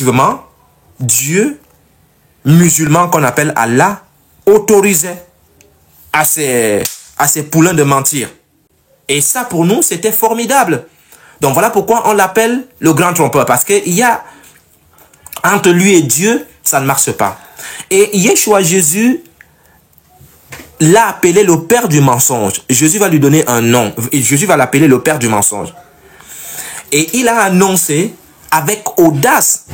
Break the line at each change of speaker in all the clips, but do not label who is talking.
Effectivement, Dieu, musulman qu'on appelle Allah, autorisait à ces poulains de mentir. Et ça, pour nous, c'était formidable. Donc voilà pourquoi on l'appelle le grand trompeur. Parce qu'il y a, entre lui et Dieu, ça ne marche pas. Et Yeshua, Jésus, l'a appelé le père du mensonge. Jésus va lui donner un nom. Jésus va l'appeler le père du mensonge. Et il a annoncé avec audace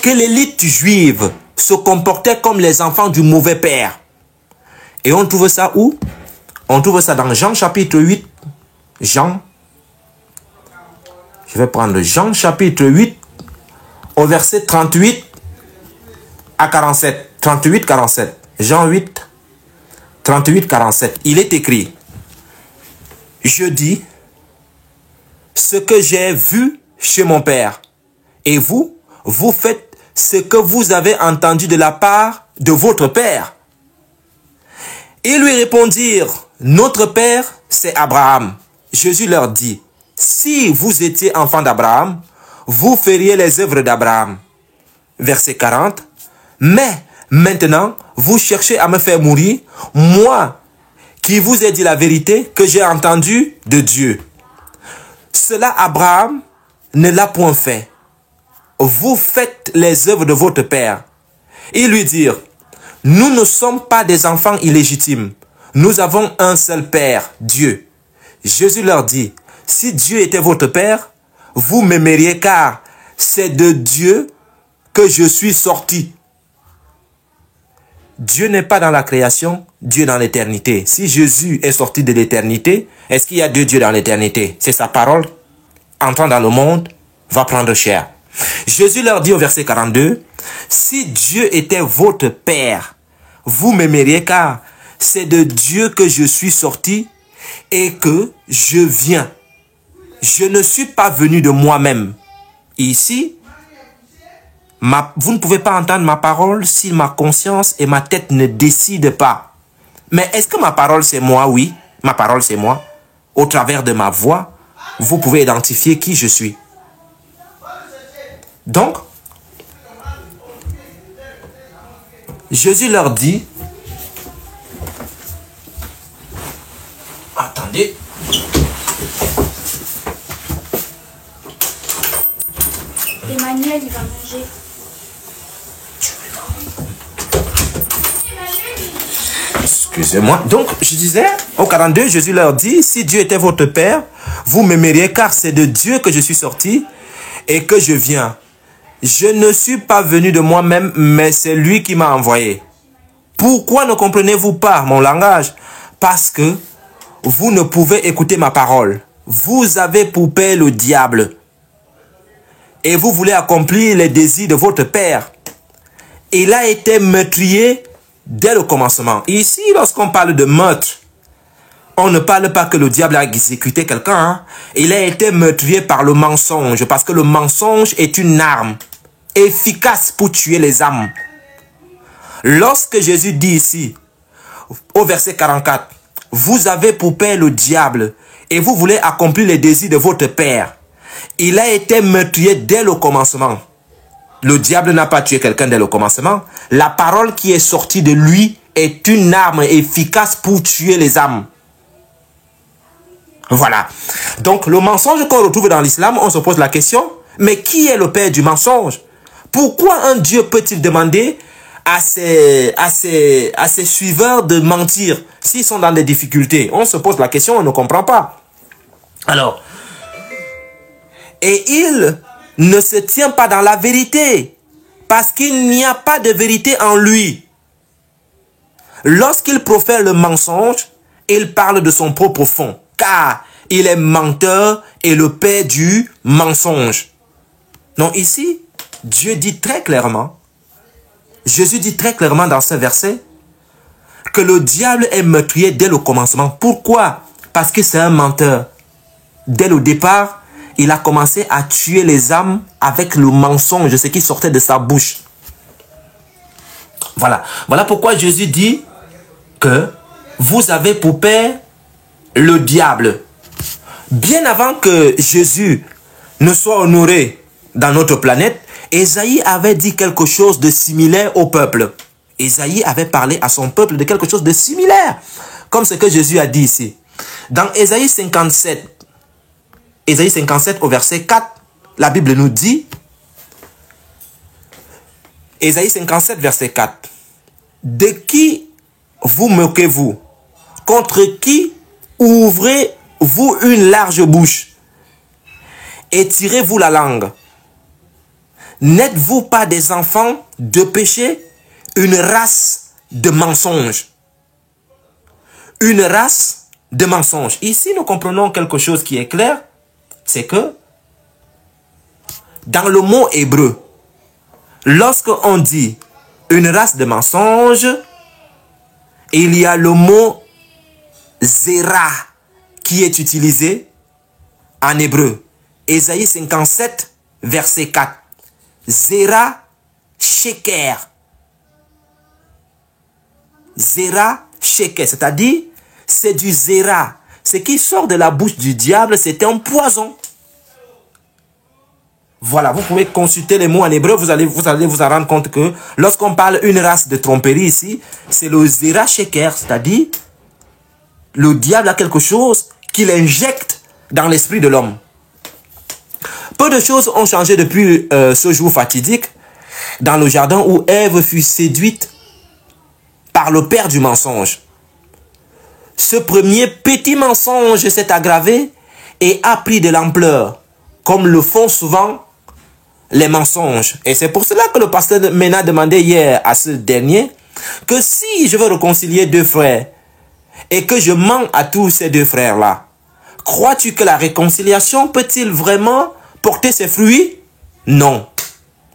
que l'élite juive se comportait comme les enfants du mauvais père. Et on trouve ça où? On trouve ça dans Jean chapitre 8. Jean. Je vais prendre Jean chapitre 8 au verset 38 à 47. 38, 47. Jean 8, 38, 47. Il est écrit: je dis ce que j'ai vu chez mon père. Et vous, vous faites ce que vous avez entendu de la part de votre père. Ils lui répondirent: notre père, c'est Abraham. Jésus leur dit: si vous étiez enfant d'Abraham, vous feriez les œuvres d'Abraham. Verset 40. Mais maintenant, vous cherchez à me faire mourir, moi qui vous ai dit la vérité que j'ai entendue de Dieu. Cela, Abraham ne l'a point fait. Vous faites les œuvres de votre père. Ils lui dirent: nous ne sommes pas des enfants illégitimes. Nous avons un seul père, Dieu. Jésus leur dit: si Dieu était votre père, vous m'aimeriez, car c'est de Dieu que je suis sorti. Dieu n'est pas dans la création, Dieu dans l'éternité. Si Jésus est sorti de l'éternité, est-ce qu'il y a deux dieux dans l'éternité? C'est sa parole, entrant dans le monde, va prendre chair. Jésus leur dit au verset 42, si Dieu était votre père, vous m'aimeriez, car c'est de Dieu que je suis sorti et que je viens. Je ne suis pas venu de moi-même. Ici, vous ne pouvez pas entendre ma parole si ma conscience et ma tête ne décident pas. Mais est-ce que ma parole c'est moi? Oui, ma parole c'est moi. Au travers de ma voix, vous pouvez identifier qui je suis. Donc, Jésus leur dit, attendez,
Emmanuel, il va manger.
Excusez-moi. Donc, je disais, au 42, Jésus leur dit, si Dieu était votre père, vous m'aimeriez, car c'est de Dieu que je suis sorti et que je viens. Je ne suis pas venu de moi-même, mais c'est lui qui m'a envoyé. Pourquoi ne comprenez-vous pas mon langage? Parce que vous ne pouvez écouter ma parole. Vous avez pour père le diable. Et vous voulez accomplir les désirs de votre père. Il a été meurtrier dès le commencement. Ici, lorsqu'on parle de meurtre, on ne parle pas que le diable a exécuté quelqu'un. Hein? Il a été meurtrier par le mensonge. Parce que le mensonge est une arme efficace pour tuer les âmes. Lorsque Jésus dit ici, au verset 44, vous avez pour père le diable et vous voulez accomplir les désirs de votre père. Il a été meurtrier dès le commencement. Le diable n'a pas tué quelqu'un dès le commencement. La parole qui est sortie de lui est une arme efficace pour tuer les âmes. Voilà. Donc le mensonge qu'on retrouve dans l'islam, on se pose la question, mais qui est le père du mensonge? Pourquoi un Dieu peut-il demander à ses suiveurs de mentir s'ils sont dans des difficultés? On se pose la question, on ne comprend pas. Alors, et il ne se tient pas dans la vérité, parce qu'il n'y a pas de vérité en lui. Lorsqu'il profère le mensonge, il parle de son propre fond, car il est menteur et le père du mensonge. Donc ici, Dieu dit très clairement, Jésus dit très clairement dans ce verset, que le diable est meurtrier dès le commencement. Pourquoi? Parce que c'est un menteur. Dès le départ, il a commencé à tuer les âmes avec le mensonge, ce qui sortait de sa bouche. Voilà. Voilà pourquoi Jésus dit que vous avez pour père le diable. Bien avant que Jésus ne soit honoré dans notre planète, Ésaïe avait dit quelque chose de similaire au peuple. Ésaïe avait parlé à son peuple de quelque chose de similaire, comme ce que Jésus a dit ici. Dans Ésaïe 57 au verset 4, la Bible nous dit, Ésaïe 57 verset 4, « De qui vous moquez-vous? Contre qui ouvrez-vous une large bouche? Et tirez-vous la langue? N'êtes-vous pas des enfants de péché, une race de mensonges? » Une race de mensonges. Ici, nous comprenons quelque chose qui est clair, c'est que dans le mot hébreu, lorsqu'on dit une race de mensonges, il y a le mot zéra qui est utilisé en hébreu. Ésaïe 57, verset 4. Zéra sheker. Zéra sheker, c'est-à-dire c'est du zéra. Ce qui sort de la bouche du diable, c'est un poison. Voilà, vous pouvez consulter les mots en hébreu, vous allez vous en rendre compte que lorsqu'on parle une race de tromperie ici, c'est le zéra sheker, c'est-à-dire le diable a quelque chose qu'il injecte dans l'esprit de l'homme. Peu de choses ont changé depuis ce jour fatidique dans le jardin où Ève fut séduite par le père du mensonge. Ce premier petit mensonge s'est aggravé et a pris de l'ampleur, comme le font souvent les mensonges. Et c'est pour cela que le pasteur Mena demandait hier à ce dernier que si je veux réconcilier deux frères et que je mens à tous ces deux frères-là, crois-tu que la réconciliation peut-il vraiment porter ses fruits? Non,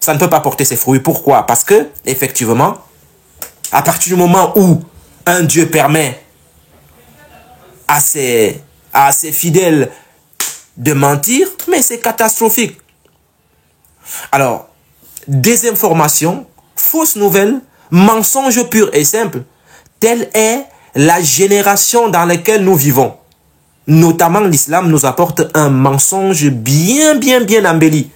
ça ne peut pas porter ses fruits. Pourquoi? Parce que, effectivement, à partir du moment où un Dieu permet à ses fidèles de mentir, mais c'est catastrophique. Alors, désinformation, fausse nouvelle, mensonge pur et simple, telle est la génération dans laquelle nous vivons. Notamment l'islam nous apporte un mensonge bien embelli.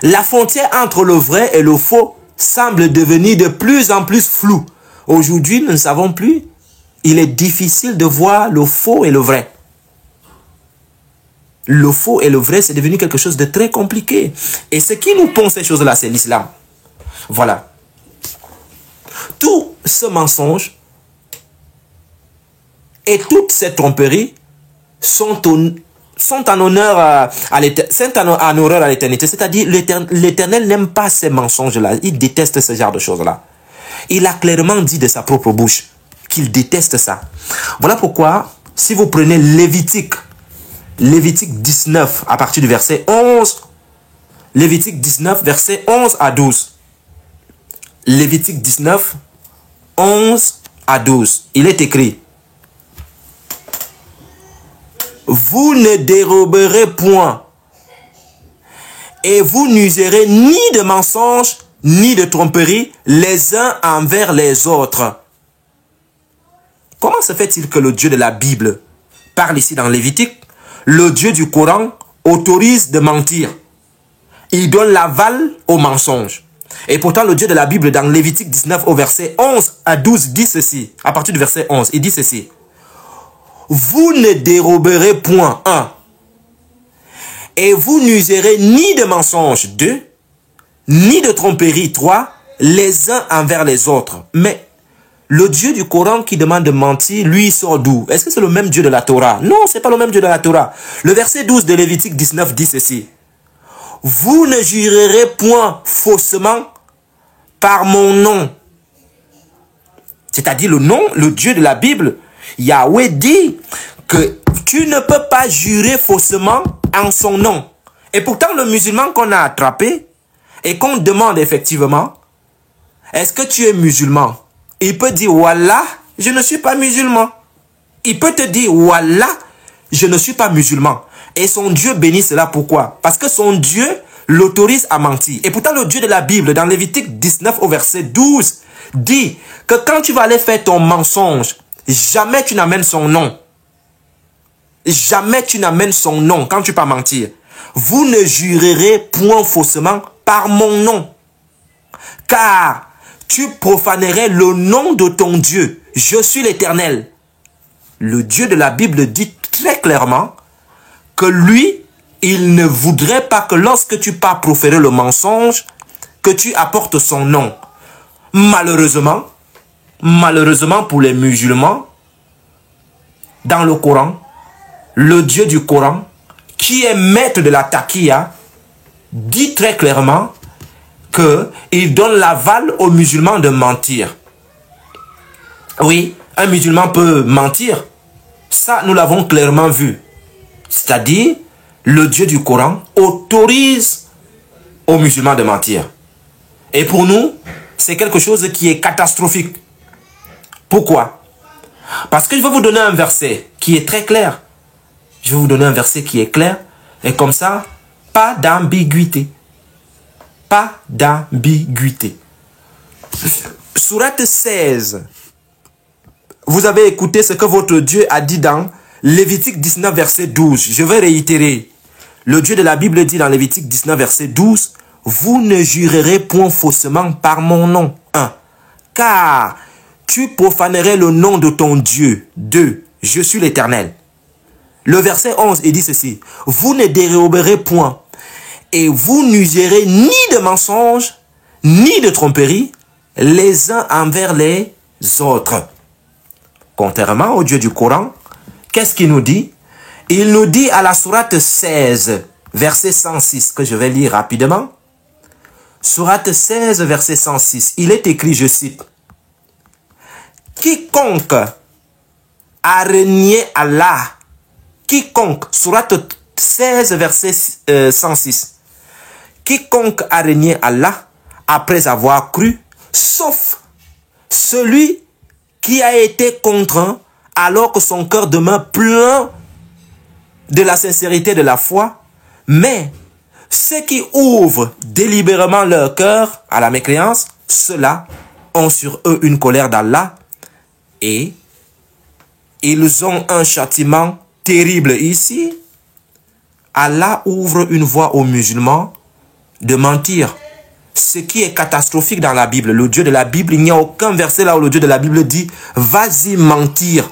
La frontière entre le vrai et le faux semble devenir de plus en plus floue. Aujourd'hui, nous ne savons plus. Il est difficile de voir le faux et le vrai. Le faux et le vrai, c'est devenu quelque chose de très compliqué. Et ce qui nous pond ces choses-là, c'est l'islam. Voilà. Tout ce mensonge et toute cette tromperie sont en honneur à l'éternité. C'est-à-dire, l'Éternel n'aime pas ces mensonges-là. Il déteste ce genre de choses-là. Il a clairement dit de sa propre bouche qu'il déteste ça. Voilà pourquoi, si vous prenez Lévitique 19 à partir du verset 11, Lévitique 19, verset 11 à 12. Lévitique 19, 11 à 12. Il est écrit: vous ne déroberez point, et vous n'userez ni de mensonges, ni de tromperie, les uns envers les autres. Comment se fait-il que le Dieu de la Bible parle ici dans Lévitique? Le Dieu du Coran autorise de mentir. Il donne l'aval au mensonge. Et pourtant, le Dieu de la Bible, dans Lévitique 19, au verset 11 à 12, dit ceci. À partir du verset 11, il dit ceci: vous ne déroberez point, 1. Et vous n'userez ni de mensonge, 2. Ni de tromperie, 3. Les uns envers les autres. Mais le Dieu du Coran qui demande de mentir, lui, il sort d'où? Est-ce que c'est le même Dieu de la Torah? Non, ce n'est pas le même Dieu de la Torah. Le verset 12 de Lévitique 19 dit ceci: vous ne jurerez point faussement par mon nom. C'est-à-dire le nom, le Dieu de la Bible. Yahweh dit que tu ne peux pas jurer faussement en son nom. Et pourtant, le musulman qu'on a attrapé et qu'on demande effectivement, est-ce que tu es musulman? Il peut dire, Wallah, je ne suis pas musulman. Il peut te dire, Wallah, je ne suis pas musulman. Et son Dieu bénit cela. Pourquoi? Parce que son Dieu l'autorise à mentir. Et pourtant, le Dieu de la Bible, dans Lévitique 19 au verset 12, dit que quand tu vas aller faire ton mensonge, jamais tu n'amènes son nom. Jamais tu n'amènes son nom quand tu vas mentir. vous ne jurerez point faussement par mon nom, car tu profanerais le nom de ton Dieu. Je suis l'Éternel. Le Dieu de la Bible dit très clairement que lui, il ne voudrait pas que lorsque tu pars proférer le mensonge, que tu apportes son nom. Malheureusement pour les musulmans, dans le Coran, le Dieu du Coran, qui est maître de la taqiyya, dit très clairement qu'il donne l'aval aux musulmans de mentir. Oui, un musulman peut mentir. Ça, nous l'avons clairement vu. C'est-à-dire, le Dieu du Coran autorise aux musulmans de mentir. Et pour nous, c'est quelque chose qui est catastrophique. Pourquoi? Parce que je vais vous donner un verset qui est très clair. Je vais vous donner un verset qui est clair. Et comme ça, pas d'ambiguïté. Pas d'ambiguïté. Sourate 16. Vous avez écouté ce que votre Dieu a dit dans Lévitique 19, verset 12. Je vais réitérer. Le Dieu de la Bible dit dans Lévitique 19, verset 12, « Vous ne jurerez point faussement par mon nom. 1. Car tu profanerais le nom de ton Dieu. 2. Je suis l'Éternel. » Le verset 11, il dit ceci, « Vous ne déroberez point, et vous n'userez ni de mensonges, ni de tromperie, les uns envers les autres. » Contrairement au Dieu du Coran, qu'est-ce qu'il nous dit? Il nous dit à la sourate 16, verset 106, que je vais lire rapidement. Sourate 16, verset 106, il est écrit, je cite, « Quiconque a renié Allah, quiconque, sourate 16, verset 106, quiconque a renié Allah après avoir cru, sauf celui qui a été contraint alors que son cœur demeure plein de la sincérité de la foi, mais ceux qui ouvrent délibérément leur cœur à la mécréance, ceux-là ont sur eux une colère d'Allah et ils ont un châtiment terrible ici. Allah ouvre une voie aux musulmans de mentir. Ce qui est catastrophique dans la Bible. Le Dieu de la Bible, il n'y a aucun verset là où le Dieu de la Bible dit « Vas-y mentir ».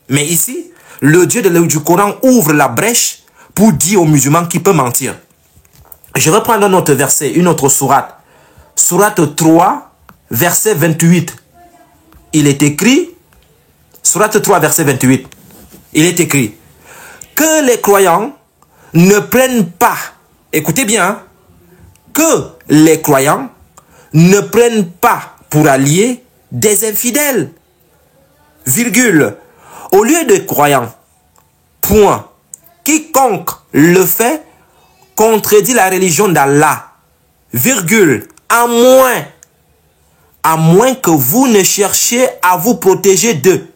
Mais ici, le Dieu du Coran ouvre la brèche pour dire aux musulmans qu'il peut mentir. Je vais prendre un autre verset, une autre sourate. Sourate 3, verset 28. Il est écrit, sourate 3, verset 28. Il est écrit que les croyants ne prennent pas, écoutez bien, hein, que les croyants ne prennent pas pour alliés des infidèles. Virgule. Au lieu de croyants, point. Quiconque le fait contredit la religion d'Allah. Virgule. À moins que vous ne cherchiez à vous protéger d'eux.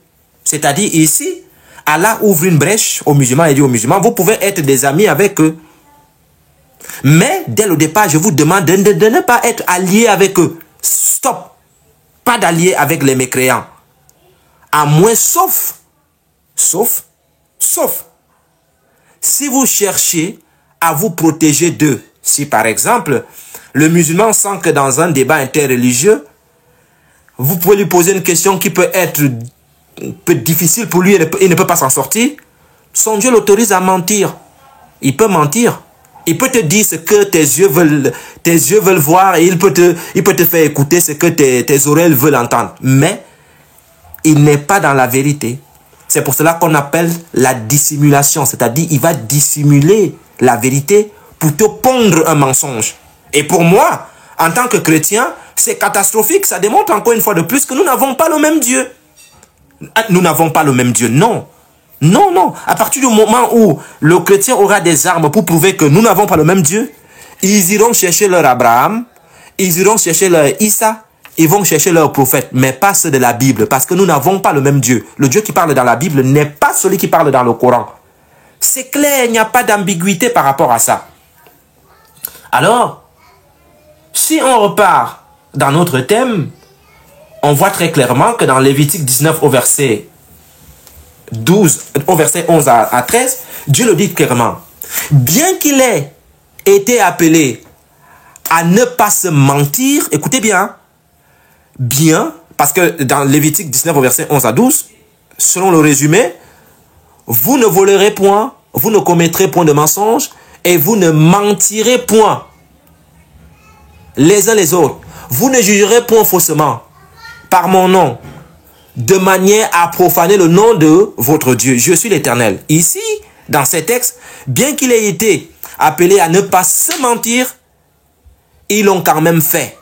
C'est-à-dire ici, Allah ouvre une brèche aux musulmans et dit aux musulmans, vous pouvez être des amis avec eux. Mais dès le départ, je vous demande de ne pas être alliés avec eux. Stop. Pas d'alliés avec les mécréants. À moins, sauf, si vous cherchez à vous protéger d'eux. Si par exemple, le musulman sent que dans un débat interreligieux, vous pouvez lui poser une question qui peut être difficile pour lui et il ne peut pas s'en sortir, son Dieu l'autorise à mentir. Il peut mentir. Il peut te dire ce que tes yeux veulent voir et il peut te faire écouter ce que tes oreilles veulent entendre. Mais il n'est pas dans la vérité. C'est pour cela qu'on appelle la dissimulation. C'est-à-dire, il va dissimuler la vérité pour te pondre un mensonge. Et pour moi, en tant que chrétien, c'est catastrophique. Ça démontre encore une fois de plus que nous n'avons pas le même Dieu. Nous n'avons pas le même Dieu, non. Non, non. À partir du moment où le chrétien aura des armes pour prouver que nous n'avons pas le même Dieu, ils iront chercher leur Abraham, ils iront chercher leur Issa, ils vont chercher leur prophète, mais pas ceux de la Bible, parce que nous n'avons pas le même Dieu. Le Dieu qui parle dans la Bible n'est pas celui qui parle dans le Coran. C'est clair, il n'y a pas d'ambiguïté par rapport à ça. Alors, si on repart dans notre thème, on voit très clairement que dans Lévitique 19 au verset 11 à 13, Dieu le dit clairement. Bien qu'il ait été appelé à ne pas se mentir, écoutez bien, bien, parce que dans Lévitique 19 au verset 11 à 12, selon le résumé, vous ne volerez point, vous ne commettrez point de mensonge et vous ne mentirez point les uns les autres. Vous ne jugerez point faussement par mon nom, de manière à profaner le nom de votre Dieu. Je suis l'Éternel. Ici, dans ces textes, bien qu'il ait été appelé à ne pas se mentir, ils l'ont quand même fait.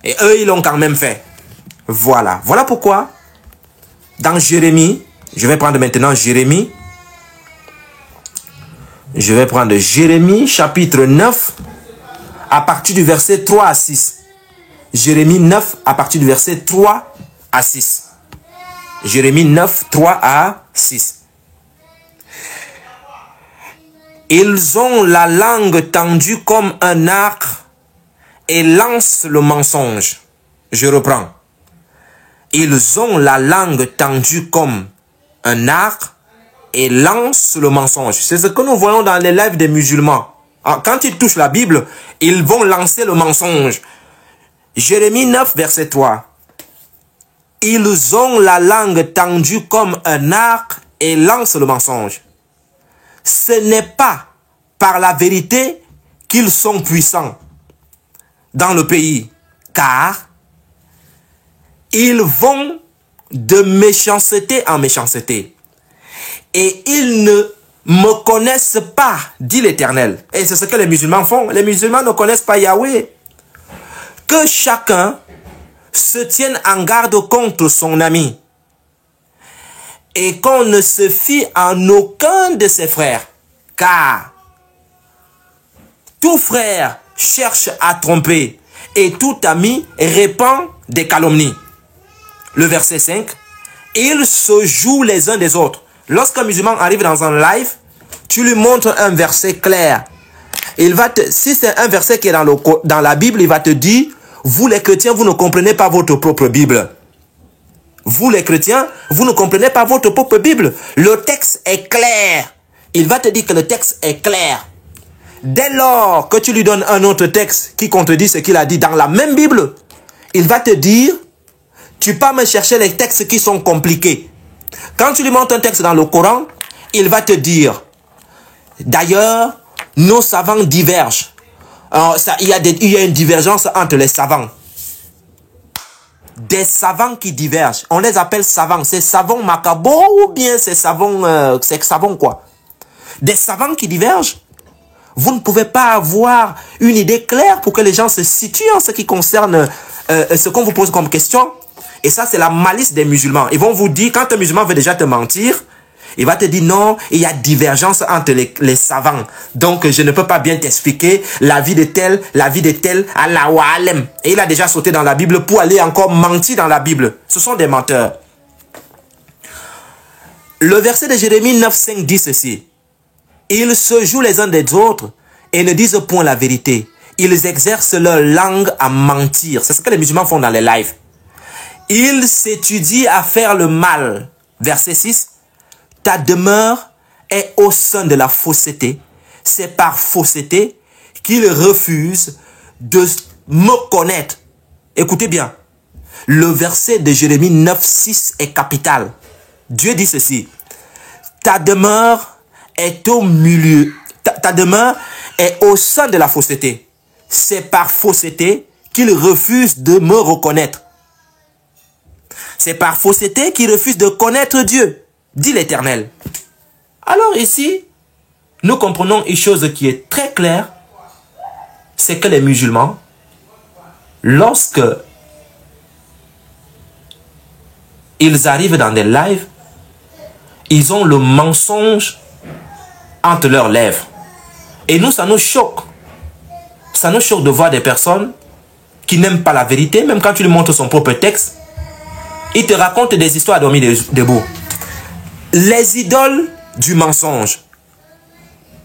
Et eux, ils l'ont quand même fait. Voilà. Voilà pourquoi, dans Jérémie, je vais prendre maintenant Jérémie. Je vais prendre Jérémie, chapitre 9, à partir du verset 3 à 6. Jérémie 9, à partir du verset 3 à 6. Jérémie 9, 3 à 6. Ils ont la langue tendue comme un arc et lancent le mensonge. Je reprends. Ils ont la langue tendue comme un arc et lancent le mensonge. C'est ce que nous voyons dans les lives des musulmans. Quand ils touchent la Bible, ils vont lancer le mensonge. Jérémie 9, verset 3. Ils ont la langue tendue comme un arc et lancent le mensonge. Ce n'est pas par la vérité qu'ils sont puissants dans le pays, car ils vont de méchanceté en méchanceté. Et ils ne me connaissent pas, dit l'Éternel. Et c'est ce que les musulmans font. Les musulmans ne connaissent pas Yahweh. Que chacun se tienne en garde contre son ami. Et qu'on ne se fie en aucun de ses frères. Car tout frère cherche à tromper et tout ami répand des calomnies. Le verset 5. Ils se jouent les uns des autres. Lorsqu'un musulman arrive dans un live, tu lui montres un verset clair. Si c'est un verset qui est dans la Bible, il va te dire, vous les chrétiens, vous ne comprenez pas votre propre Bible. Vous les chrétiens, vous ne comprenez pas votre propre Bible. Le texte est clair. Il va te dire que le texte est clair. Dès lors que tu lui donnes un autre texte qui contredit ce qu'il a dit dans la même Bible, il va te dire, tu peux me chercher les textes qui sont compliqués. Quand tu lui montres un texte dans le Coran, il va te dire, d'ailleurs, nos savants divergent. Il y a une divergence entre les savants. Des savants qui divergent. On les appelle savants. C'est savants macabo ou bien c'est savants quoi? Des savants qui divergent. Vous ne pouvez pas avoir une idée claire pour que les gens se situent en ce qui concerne ce qu'on vous pose comme question. Et ça, c'est la malice des musulmans. Ils vont vous dire, quand un musulman veut déjà te mentir, il va te dire non, il y a divergence entre les savants. Donc, je ne peux pas bien t'expliquer la vie de tel, Allahu Alem. Et il a déjà sauté dans la Bible pour aller encore mentir dans la Bible. Ce sont des menteurs. Le verset de Jérémie 9, 5 dit ceci. Ils se jouent les uns des autres et ne disent point la vérité. Ils exercent leur langue à mentir. C'est ce que les musulmans font dans les lives. Ils s'étudient à faire le mal. Verset 6. Ta demeure est au sein de la fausseté. C'est par fausseté qu'ils refusent de me connaître. Écoutez bien. Le verset de Jérémie 9, 6 est capital. Dieu dit ceci. Ta demeure est au milieu. Ta demeure est au sein de la fausseté. C'est par fausseté qu'ils refusent de me reconnaître. C'est par fausseté qu'ils refusent de connaître Dieu, dit l'Éternel. Alors ici, nous comprenons une chose qui est très claire, c'est que les musulmans, lorsque ils arrivent dans des lives, ils ont le mensonge entre leurs lèvres. Et nous, ça nous choque. Ça nous choque de voir des personnes qui n'aiment pas la vérité, même quand tu lui montres son propre texte, il te raconte des histoires à dormir debout. Les idoles du mensonge,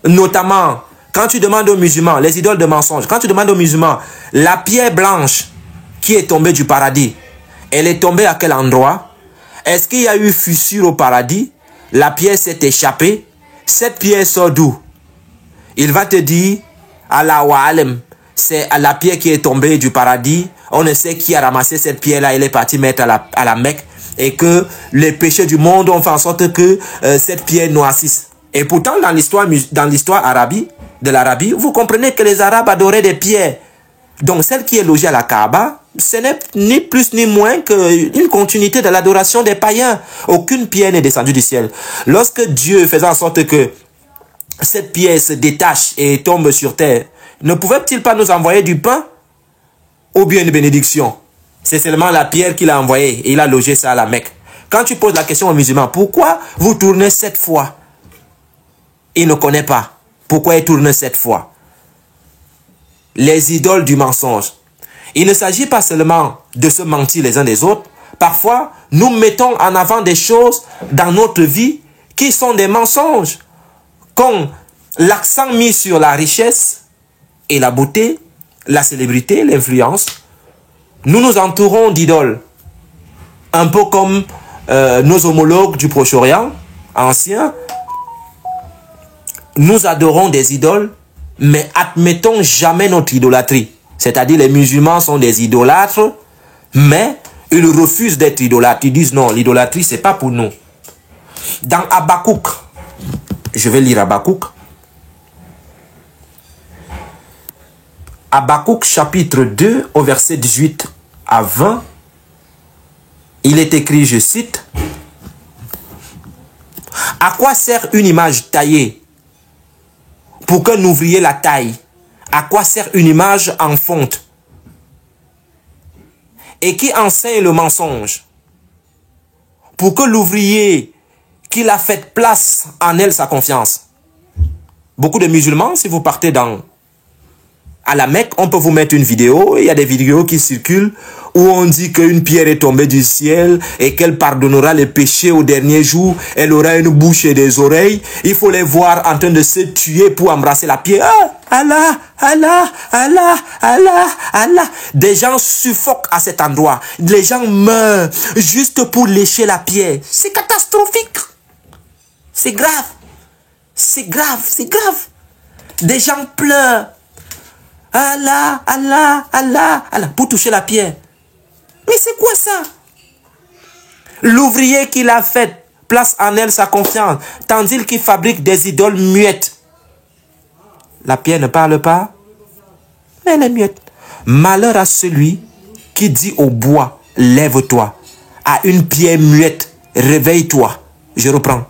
notamment quand tu demandes aux musulmans, les idoles de mensonge, quand tu demandes aux musulmans, la pierre blanche qui est tombée du paradis, elle est tombée à quel endroit? Est-ce qu'il y a eu fissure au paradis? La pierre s'est échappée. Cette pierre sort d'où? Il va te dire, Allah wa alem, c'est la pierre qui est tombée du paradis. On ne sait qui a ramassé cette pierre-là. Il est parti mettre à la Mecque. Et que les péchés du monde ont fait en sorte que cette pierre noircisse. Et pourtant, dans l'histoire de l'Arabie, vous comprenez que les Arabes adoraient des pierres. Donc, celle qui est logée à la Kaaba, ce n'est ni plus ni moins qu'une continuité de l'adoration des païens. Aucune pierre n'est descendue du ciel. Lorsque Dieu faisait en sorte que cette pierre se détache et tombe sur terre, ne pouvait-il pas nous envoyer du pain ou bien une bénédiction? C'est seulement la pierre qu'il a envoyée et il a logé ça à la Mecque. Quand tu poses la question aux musulmans, pourquoi vous tournez 7 fois? Il ne connaît pas. Pourquoi il tourne 7 fois? Les idoles du mensonge. Il ne s'agit pas seulement de se mentir les uns des autres. Parfois, nous mettons en avant des choses dans notre vie qui sont des mensonges. Comme l'accent mis sur la richesse et la beauté, la célébrité, l'influence. Nous nous entourons d'idoles. Un peu comme nos homologues du Proche-Orient, anciens. Nous adorons des idoles, mais admettons jamais notre idolâtrie. C'est-à-dire les musulmans sont des idolâtres, mais ils refusent d'être idolâtres. Ils disent non, l'idolâtrie, c'est pas pour nous. Dans Habakkuk, je vais lire Habakkuk. Habakkuk chapitre 2 au verset 18 à 20. Il est écrit, je cite, « À quoi sert une image taillée pour qu'un ouvrier la taille? À quoi sert une image en fonte? Et qui enseigne le mensonge? Pour que l'ouvrier qui l'a fait place en elle sa confiance. » Beaucoup de musulmans, si vous partez à la Mecque, on peut vous mettre une vidéo. Il y a des vidéos qui circulent où on dit qu'une pierre est tombée du ciel et qu'elle pardonnera les péchés au dernier jour. Elle aura une bouche et des oreilles. Il faut les voir en train de se tuer pour embrasser la pierre. Ah, Allah, Allah, Allah, Allah, Allah. Des gens suffoquent à cet endroit. Les gens meurent juste pour lécher la pierre. C'est catastrophique. C'est grave. C'est grave, c'est grave. Des gens pleurent. Allah, Allah, Allah, Allah, pour toucher la pierre. Mais c'est quoi ça? L'ouvrier qui l'a fait place en elle sa confiance, tandis qu'il fabrique des idoles muettes. La pierre ne parle pas, mais elle est muette. Malheur à celui qui dit au bois, lève-toi. À une pierre muette, réveille-toi. Je reprends.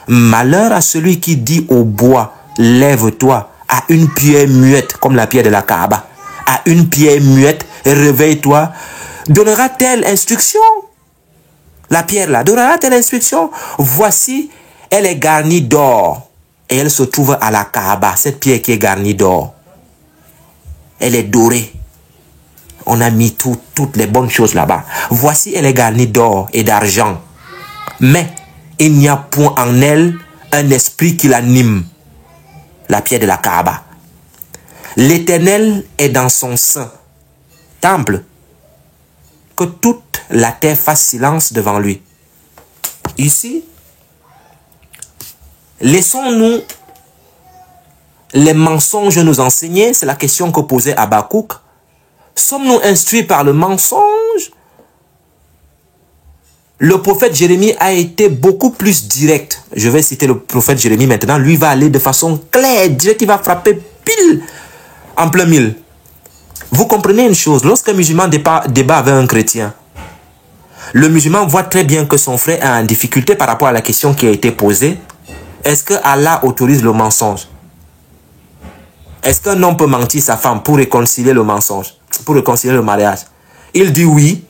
Malheur à celui qui dit au bois, lève-toi. À une pierre muette, comme la pierre de la Kaaba. À une pierre muette, réveille-toi. Donnera-t-elle instruction? La pierre là, donnera-t-elle instruction? Voici, elle est garnie d'or. Et elle se trouve à la Kaaba, cette pierre qui est garnie d'or. Elle est dorée. On a mis toutes les bonnes choses là-bas. Voici, elle est garnie d'or et d'argent. Mais il n'y a point en elle un esprit qui l'anime. La pierre de la Kaaba. L'Éternel est dans son saint temple. Que toute la terre fasse silence devant lui. Ici, laissons-nous les mensonges nous enseigner. C'est la question que posait Habakkuk. Sommes-nous instruits par le mensonge? Le prophète Jérémie a été beaucoup plus direct. Je vais citer le prophète Jérémie maintenant. Lui va aller de façon claire, direct. Il va frapper pile en plein mille. Vous comprenez une chose. Lorsqu'un musulman débat avec un chrétien, le musulman voit très bien que son frère est en difficulté par rapport à la question qui a été posée. Est-ce que Allah autorise le mensonge? Est-ce qu'un homme peut mentir sa femme pour réconcilier le mensonge, pour réconcilier le mariage? Il dit oui.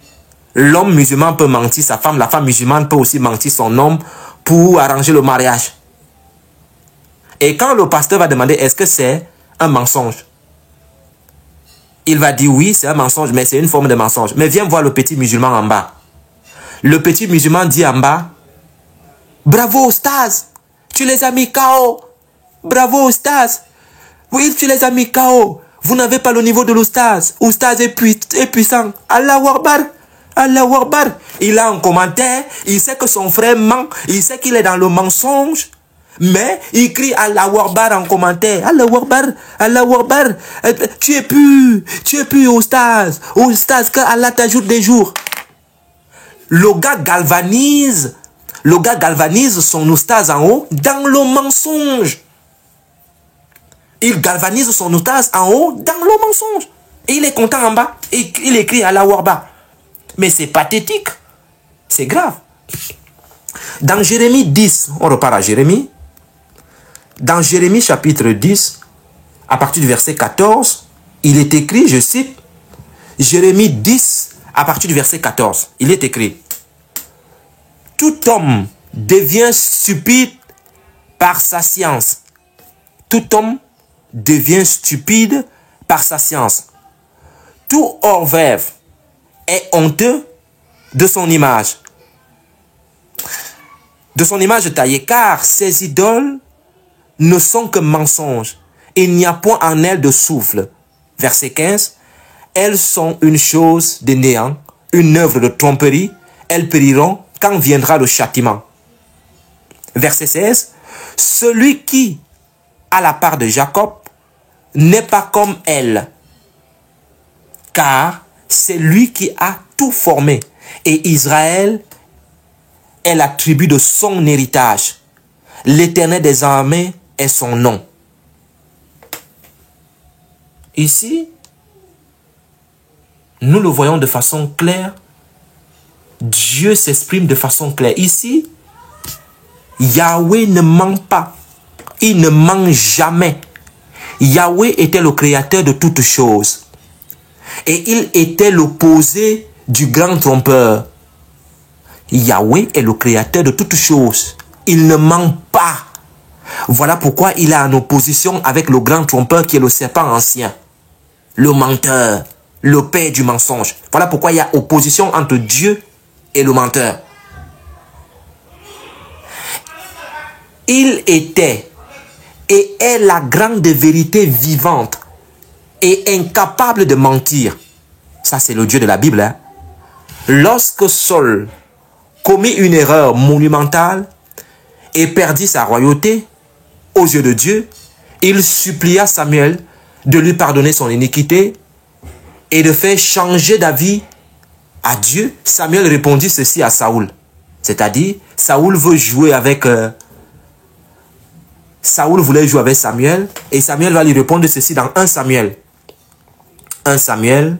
L'homme musulman peut mentir sa femme, la femme musulmane peut aussi mentir son homme pour arranger le mariage. Et quand le pasteur va demander est-ce que c'est un mensonge, il va dire oui, c'est un mensonge, mais c'est une forme de mensonge. Mais viens voir le petit musulman en bas. Le petit musulman dit en bas, bravo Oustaz, tu les as mis KO. Bravo Oustaz. Oui, tu les as mis KO. Vous n'avez pas le niveau de l'Oustaz. Oustaz est puissant. Allahu Akbar. Allahu Akbar. Il a un commentaire. Il sait que son frère ment. Il sait qu'il est dans le mensonge. Mais il crie Allahu Akbar en commentaire. Allahu Akbar, Allahu Akbar. Tu es plus Oustaz, que Allah t'ajoute des jours. Le gars galvanise son Oustaz en haut dans le mensonge. Il galvanise son Oustaz en haut dans le mensonge. Et il est content en bas. Et il écrit Allahu Akbar. Mais c'est pathétique. C'est grave. Dans Jérémie 10, on repart à Jérémie. Dans Jérémie chapitre 10, à partir du verset 14, il est écrit, je cite, Jérémie 10, à partir du verset 14, il est écrit: tout homme devient stupide par sa science. Tout homme devient stupide par sa science. Tout orfèvre est honteux de son image. De son image taillée, car ces idoles ne sont que mensonges. Il n'y a point en elles de souffle. Verset 15. Elles sont une chose de néant, une œuvre de tromperie. Elles périront quand viendra le châtiment. Verset 16. Celui qui a la part de Jacob n'est pas comme elle, car c'est lui qui a tout formé. Et Israël est la tribu de son héritage. L'Éternel des armées est son nom. Ici, nous le voyons de façon claire. Dieu s'exprime de façon claire. Ici, Yahweh ne ment pas. Il ne ment jamais. Yahweh était le créateur de toutes choses. Et il était l'opposé du grand trompeur. Yahweh est le créateur de toutes choses. Il ne ment pas. Voilà pourquoi il est en opposition avec le grand trompeur qui est le serpent ancien. Le menteur, le père du mensonge. Voilà pourquoi il y a opposition entre Dieu et le menteur. Il était et est la grande vérité vivante et incapable de mentir. Ça, c'est le Dieu de la Bible. Hein? Lorsque Saul commit une erreur monumentale et perdit sa royauté aux yeux de Dieu, il supplia Samuel de lui pardonner son iniquité et de faire changer d'avis à Dieu. Samuel répondit ceci à Saoul. C'est-à-dire, Saoul voulait jouer avec Samuel et Samuel va lui répondre ceci dans 1 Samuel. 1 Samuel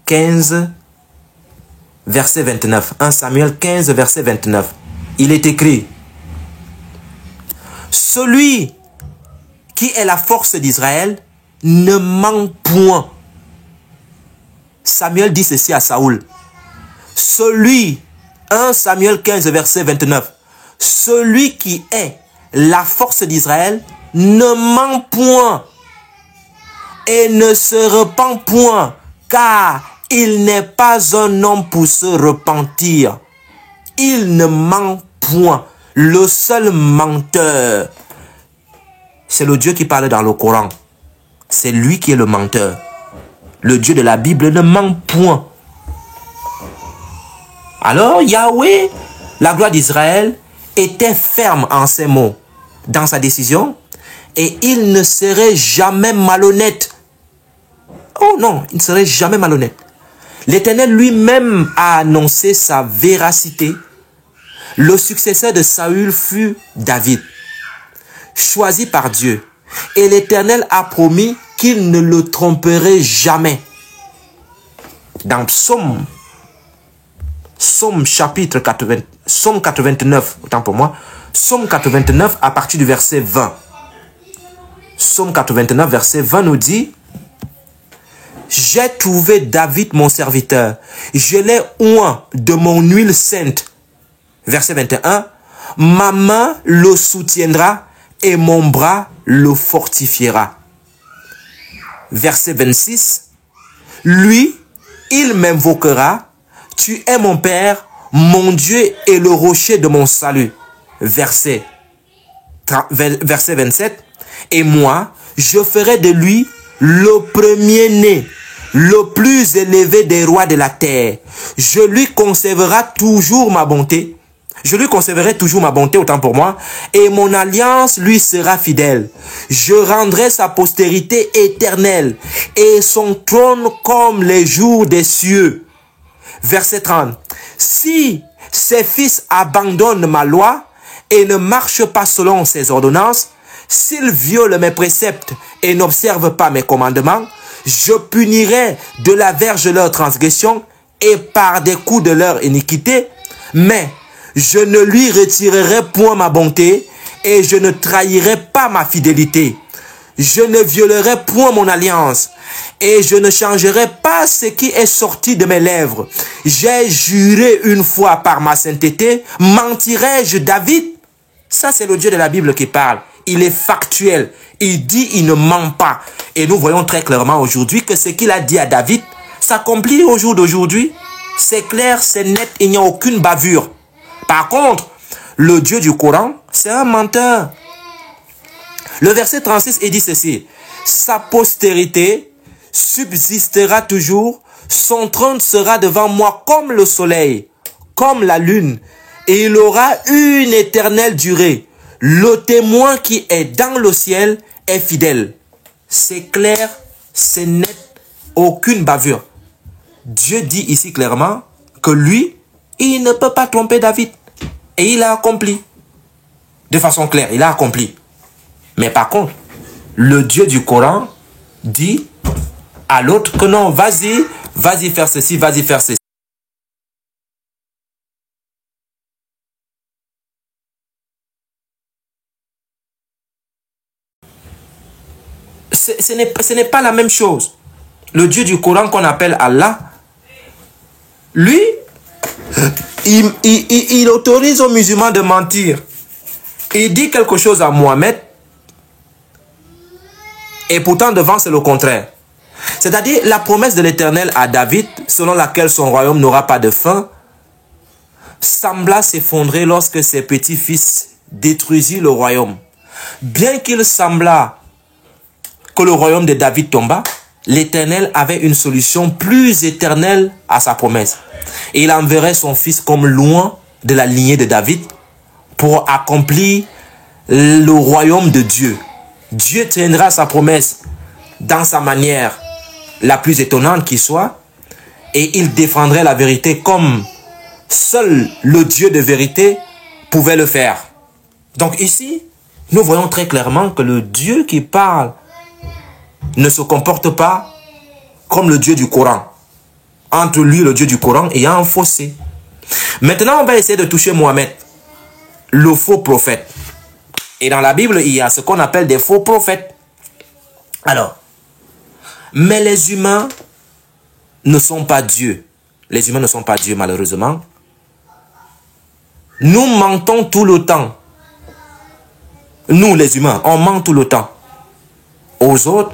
15, verset 29. 1 Samuel 15, verset 29. Il est écrit: celui qui est la force d'Israël ne ment point. Samuel dit ceci à Saoul. 1 Samuel 15, verset 29. Celui qui est la force d'Israël ne ment point et ne se repent point, car il n'est pas un homme pour se repentir. Il ne ment point. Le seul menteur, c'est le Dieu qui parle dans le Coran. C'est lui qui est le menteur. Le Dieu de la Bible ne ment point. Alors Yahweh, la gloire d'Israël, était ferme en ses mots, dans sa décision, et il ne serait jamais malhonnête. Oh non, il ne serait jamais malhonnête. L'Éternel lui-même a annoncé sa véracité. Le successeur de Saül fut David, choisi par Dieu. Et l'Éternel a promis qu'il ne le tromperait jamais. Dans Psaume chapitre 80, Psaume 89, autant pour moi, Psaume 89 à partir du verset 20. Psaume 89, verset 20 nous dit: j'ai trouvé David mon serviteur, je l'ai oint de mon huile sainte. Verset 21, ma main le soutiendra et mon bras le fortifiera. Verset 26, lui, il m'invoquera, tu es mon Père, mon Dieu et le rocher de mon salut. Verset 27, et moi, je ferai de lui le premier-né, le plus élevé des rois de la terre. Je lui conserverai toujours ma bonté. Je lui conserverai toujours ma bonté, autant pour moi, et mon alliance lui sera fidèle. Je rendrai sa postérité éternelle et son trône comme les jours des cieux. Verset 30. Si ses fils abandonnent ma loi et ne marchent pas selon ses ordonnances, s'ils violent mes préceptes et n'observent pas mes commandements, je punirai de la verge leur transgression et par des coups de leur iniquité, mais je ne lui retirerai point ma bonté et je ne trahirai pas ma fidélité. Je ne violerai point mon alliance et je ne changerai pas ce qui est sorti de mes lèvres. J'ai juré une fois par ma sainteté, mentirai-je David? Ça, c'est le Dieu de la Bible qui parle. Il est factuel. Il dit, il ne ment pas. Et nous voyons très clairement aujourd'hui que ce qu'il a dit à David s'accomplit au jour d'aujourd'hui. C'est clair, c'est net, il n'y a aucune bavure. Par contre, le Dieu du Coran, c'est un menteur. Le verset 36, il dit ceci. Sa postérité subsistera toujours, son trône sera devant moi comme le soleil, comme la lune, et il aura une éternelle durée. Le témoin qui est dans le ciel est fidèle. C'est clair, c'est net, aucune bavure. Dieu dit ici clairement que lui, il ne peut pas tromper David. Et il a accompli. De façon claire, il a accompli. Mais par contre, le Dieu du Coran dit à l'autre que non, vas-y faire ceci, vas-y faire ceci. Ce n'est pas la même chose. Le Dieu du Coran qu'on appelle Allah, lui, il autorise aux musulmans de mentir. Il dit quelque chose à Mohammed et pourtant devant c'est le contraire. C'est-à-dire la promesse de l'Éternel à David, selon laquelle son royaume n'aura pas de fin, sembla s'effondrer lorsque ses petits-fils détruisit le royaume. Bien qu'il sembla que le royaume de David tomba, l'Éternel avait une solution plus éternelle à sa promesse. Et il enverrait son fils comme loin de la lignée de David pour accomplir le royaume de Dieu. Dieu tiendra sa promesse dans sa manière la plus étonnante qui soit et il défendrait la vérité comme seul le Dieu de vérité pouvait le faire. Donc ici, nous voyons très clairement que le Dieu qui parle ne se comporte pas comme le Dieu du Coran. Entre lui et le Dieu du Coran, il y a un fossé. Maintenant, on va essayer de toucher Mohammed, le faux prophète. Et dans la Bible, il y a ce qu'on appelle des faux prophètes. Alors, mais les humains ne sont pas Dieu. Les humains ne sont pas Dieu, malheureusement. Nous mentons tout le temps. Nous, les humains, on ment tout le temps. Aux autres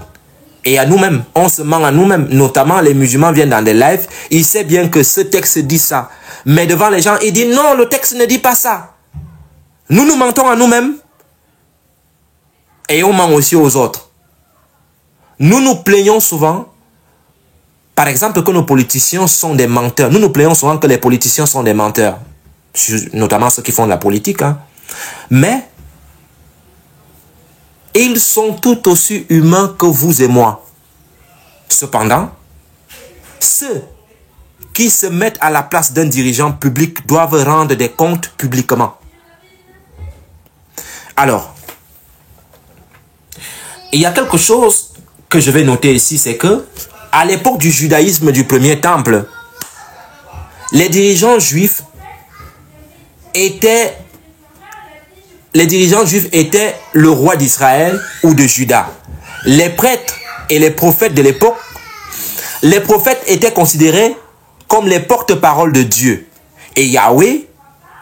et à nous-mêmes. On se ment à nous-mêmes. Notamment, les musulmans viennent dans des lives. Ils savent bien que ce texte dit ça. Mais devant les gens, ils disent non, le texte ne dit pas ça. Nous nous mentons à nous-mêmes. Et on ment aussi aux autres. Nous nous plaignons souvent, par exemple, que nos politiciens sont des menteurs. Nous nous plaignons souvent que les politiciens sont des menteurs. Notamment ceux qui font de la politique. Hein. Mais ils sont tout aussi humains que vous et moi. Cependant, ceux qui se mettent à la place d'un dirigeant public doivent rendre des comptes publiquement. Alors, il y a quelque chose que je vais noter ici, c'est que à l'époque du judaïsme du premier temple, les dirigeants juifs étaient le roi d'Israël ou de Juda. Les prêtres et les prophètes de l'époque, les prophètes étaient considérés comme les porte-paroles de Dieu. Et Yahweh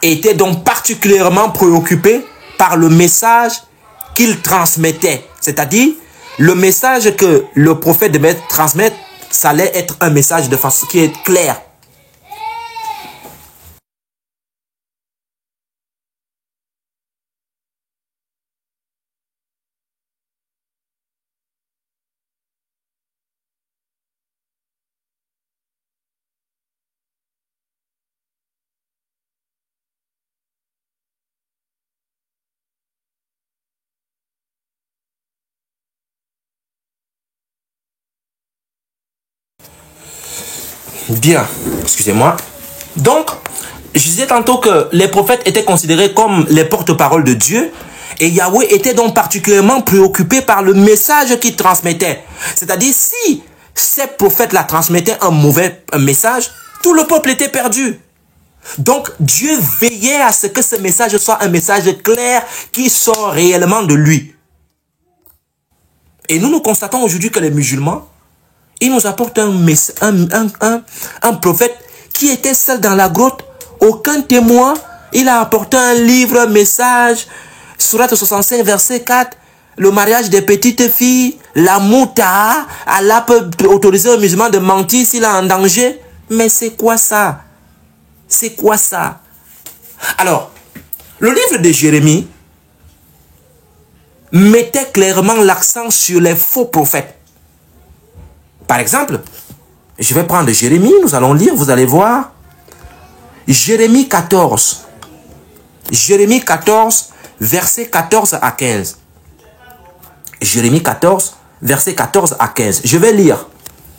était donc particulièrement préoccupé par le message qu'il transmettait. C'est-à-dire, le message que le prophète devait transmettre, ça allait être un message de façon qui est claire. Bien, excusez-moi. Donc, je disais tantôt que les prophètes étaient considérés comme les porte-paroles de Dieu. Et Yahweh était donc particulièrement préoccupé par le message qu'il transmettait. C'est-à-dire, si ces prophètes-là transmettaient un mauvais message, tout le peuple était perdu. Donc, Dieu veillait à ce que ce message soit un message clair qui sort réellement de lui. Et nous constatons aujourd'hui que les musulmans, ils nous apportent un prophète qui était seul dans la grotte. Aucun témoin. Il a apporté un livre, un message. Sourate 65, verset 4. Le mariage des petites filles. La mouta. Allah peut autoriser aux musulmans de mentir s'il est en danger. Mais c'est quoi ça? C'est quoi ça? Alors, le livre de Jérémie mettait clairement l'accent sur les faux prophètes. Par exemple, je vais prendre Jérémie, nous allons lire, vous allez voir. Jérémie 14. Jérémie 14, versets 14 à 15. Jérémie 14, versets 14 à 15. Je vais lire.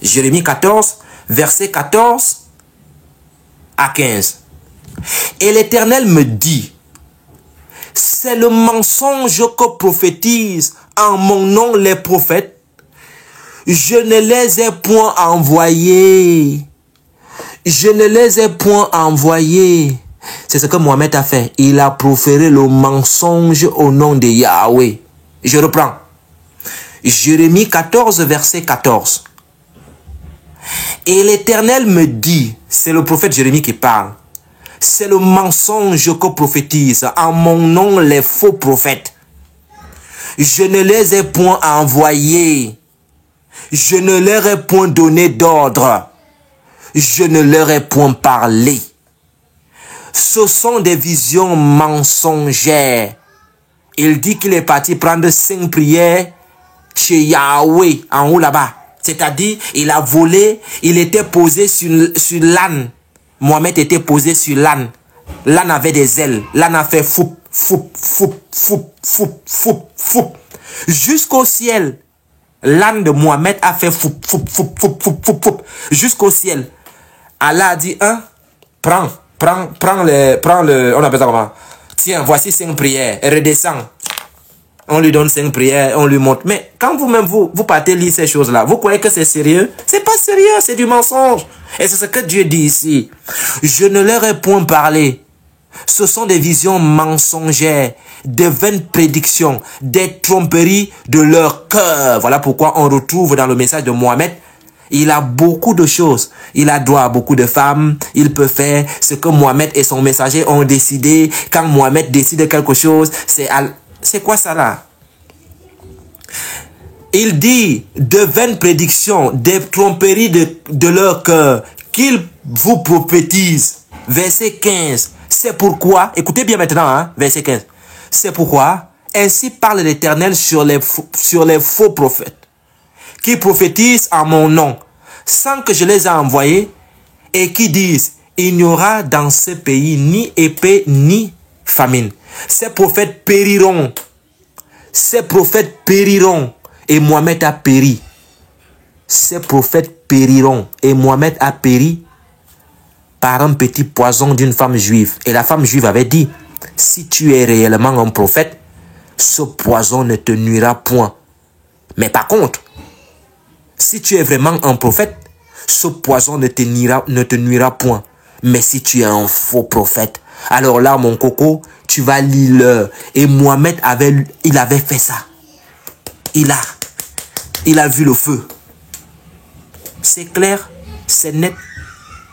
Jérémie 14, versets 14 à 15. Et l'Éternel me dit, c'est le mensonge que prophétisent en mon nom les prophètes. Je ne les ai point envoyés. Je ne les ai point envoyés. C'est ce que Mohamed a fait. Il a proféré le mensonge au nom de Yahweh. Je reprends. Jérémie 14, verset 14. Et l'Éternel me dit, c'est le prophète Jérémie qui parle, c'est le mensonge que prophétisent en mon nom les faux prophètes. Je ne les ai point envoyés. Je ne leur ai point donné d'ordre. Je ne leur ai point parlé. Ce sont des visions mensongères. Il dit qu'il est parti prendre 5 prières chez Yahweh, en haut là-bas. C'est-à-dire, il a volé, il était posé sur l'âne. Mohamed était posé sur l'âne. L'âne avait des ailes. L'âne a fait foup, foup, foup, foup, foup, foup, foup. Jusqu'au ciel. L'âne de Mohamed a fait foup, foup, foup, foup, foup, foup, foup. Jusqu'au ciel. Allah a dit, prends le, on appelle ça comment? Tiens, voici 5 prières. Redescends. On lui donne 5 prières, on lui montre. Mais quand vous-même, vous partez lire ces choses-là, vous croyez que c'est sérieux? C'est pas sérieux, c'est du mensonge. Et c'est ce que Dieu dit ici. Je ne leur ai point parlé. Ce sont des visions mensongères, des vaines prédictions, des tromperies de leur cœur. Voilà pourquoi on retrouve dans le message de Mohamed, il a beaucoup de choses. Il a droit à beaucoup de femmes. Il peut faire ce que Mohamed et son messager ont décidé. Quand Mohamed décide quelque chose, c'est quoi ça là? Il dit de vaines prédictions, des tromperies de leur cœur qu'ils vous prophétisent. Verset 15. C'est pourquoi, écoutez bien maintenant, verset 15. C'est pourquoi, ainsi parle l'Éternel sur les faux prophètes qui prophétisent en mon nom, sans que je les ai envoyés, et qui disent, il n'y aura dans ce pays ni épée ni famine. Ces prophètes périront. Ces prophètes périront. Et Mohamed a péri. Ces prophètes périront. Et Mohamed a péri par un petit poison d'une femme juive. Et la femme juive avait dit, si tu es réellement un prophète, ce poison ne te nuira point. Mais par contre, si tu es vraiment un prophète, ce poison ne te nuira point. Mais si tu es un faux prophète, alors là, mon coco, tu vas lire l'heure. Et Mohamed il avait fait ça. Il a vu le feu. C'est clair, c'est net,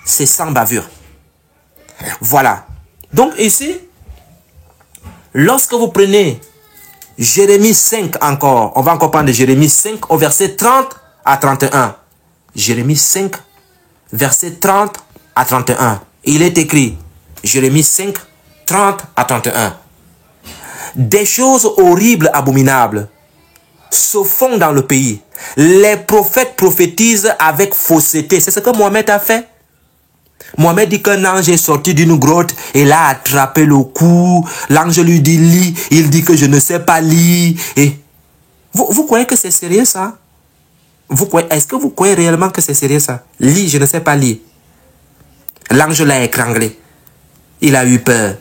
c'est sans bavure. Voilà. Donc ici, lorsque vous prenez Jérémie 5 encore, on va encore prendre Jérémie 5 au verset 30 à 31. Jérémie 5, verset 30 à 31. Il est écrit, Jérémie 5, 30 à 31. Des choses horribles, abominables se font dans le pays. Les prophètes prophétisent avec fausseté. C'est ce que Mohamed a fait. Mohamed dit qu'un ange est sorti d'une grotte et l'a attrapé le cou. L'ange lui dit lis. Il dit que je ne sais pas lire. Et vous croyez que c'est sérieux ça? Est-ce que vous croyez réellement que c'est sérieux ça? Lis, je ne sais pas lire. L'ange l'a étranglé. Il a eu peur.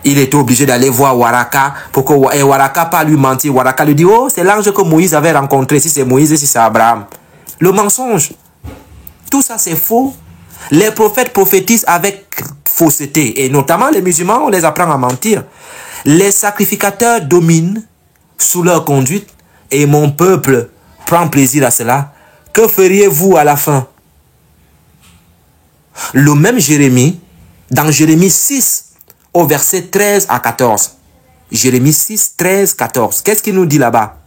Il était obligé d'aller voir Waraka pour que Waraka pas lui mentir. Waraka lui dit, oh, c'est l'ange que Moïse avait rencontré. Si c'est Moïse, si c'est Abraham. Le mensonge. Tout ça, c'est faux. Les prophètes prophétisent avec fausseté. Et notamment les musulmans, on les apprend à mentir. Les sacrificateurs dominent sous leur conduite. Et mon peuple prend plaisir à cela. Que feriez-vous à la fin? Le même Jérémie, dans Jérémie 6, au verset 13 à 14. Jérémie 6, 13, 14. Qu'est-ce qu'il nous dit là-bas?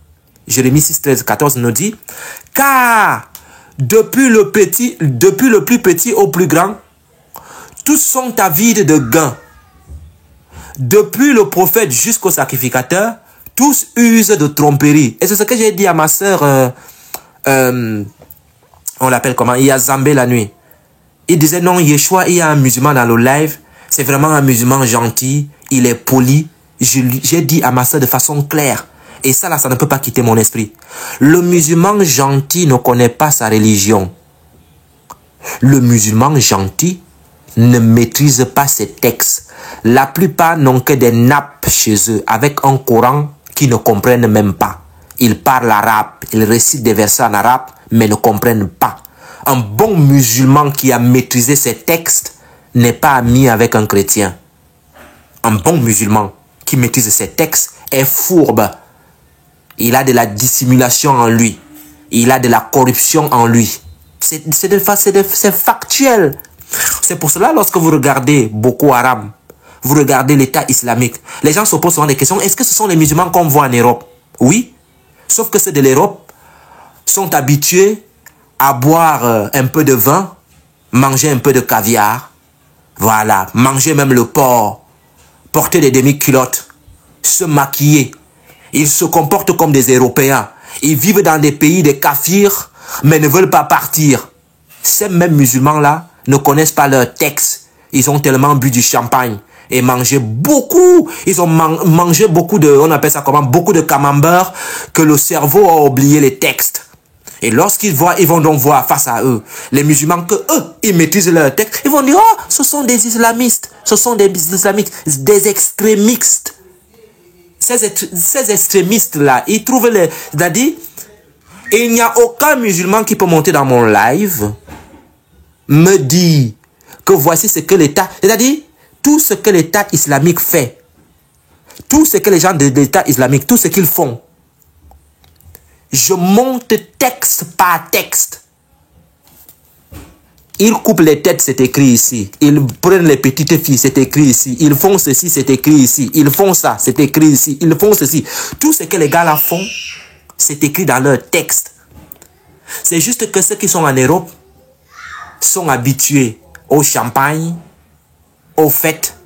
Jérémie 6, 13, 14 nous dit, car depuis le plus petit au plus grand, tous sont avides de gain. Depuis le prophète jusqu'au sacrificateur, tous usent de tromperie. Et c'est ce que j'ai dit à ma sœur, on l'appelle comment? Il y a Zambé la nuit. Il disait non, Yeshua, il y a un musulman dans le live. C'est vraiment un musulman gentil. Il est poli. J'ai dit à ma soeur de façon claire. Et ça, là, ça ne peut pas quitter mon esprit. Le musulman gentil ne connaît pas sa religion. Le musulman gentil ne maîtrise pas ses textes. La plupart n'ont que des nappes chez eux avec un Coran qu'ils ne comprennent même pas. Ils parlent arabe. Ils récitent des versets en arabe, mais ne comprennent pas. Un bon musulman qui a maîtrisé ses textes n'est pas ami avec un chrétien. Un bon musulman qui maîtrise ses textes est fourbe. Il a de la dissimulation en lui. Il a de la corruption en lui. C'est factuel. C'est pour cela, lorsque vous regardez Boko Haram, vous regardez l'État islamique, les gens se posent souvent des questions. Est-ce que ce sont les musulmans qu'on voit en Europe? Oui. Sauf que ceux de l'Europe sont habitués à boire un peu de vin, manger un peu de caviar, voilà, manger même le porc, porter des demi-culottes, se maquiller. Ils se comportent comme des Européens. Ils vivent dans des pays des kafirs, mais ne veulent pas partir. Ces mêmes musulmans-là ne connaissent pas leur texte. Ils ont tellement bu du champagne et mangé beaucoup. Ils ont mangé beaucoup de, on appelle ça comment, beaucoup de camembert, que le cerveau a oublié les textes. Et lorsqu'ils voient, ils vont donc voir face à eux, les musulmans que eux, ils maîtrisent leur texte, ils vont dire, oh, ce sont des islamistes, ce sont des islamistes, des extrémistes. Ces extrémistes-là, ils trouvent les... C'est-à-dire, il n'y a aucun musulman qui peut monter dans mon live, me dire que voici ce que l'État... C'est-à-dire, tout ce que l'État islamique fait, tout ce que les gens de l'État islamique, tout ce qu'ils font, je monte texte par texte. Ils coupent les têtes, c'est écrit ici. Ils prennent les petites filles, c'est écrit ici. Ils font ceci, c'est écrit ici. Ils font ça, c'est écrit ici. Ils font ceci. Tout ce que les gars là font, c'est écrit dans leur texte. C'est juste que ceux qui sont en Europe sont habitués au champagne, aux fêtes,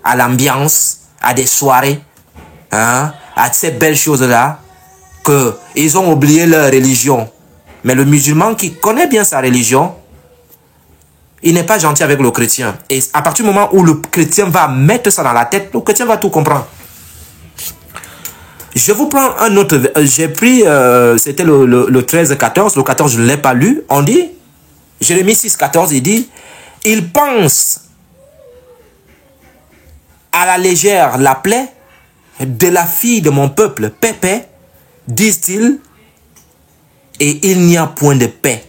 à l'ambiance, à des soirées, hein, à ces belles choses-là, qu'ils ont oublié leur religion. Mais le musulman qui connaît bien sa religion, il n'est pas gentil avec le chrétien. Et à partir du moment où le chrétien va mettre ça dans la tête, le chrétien va tout comprendre. Je vous prends un autre. J'ai pris, c'était le 13-14. Le 14, je ne l'ai pas lu. On dit, Jérémie 6-14, il dit, il pense à la légère la plaie de la fille de mon peuple, Pépé, disent-ils, et il n'y a point de paix.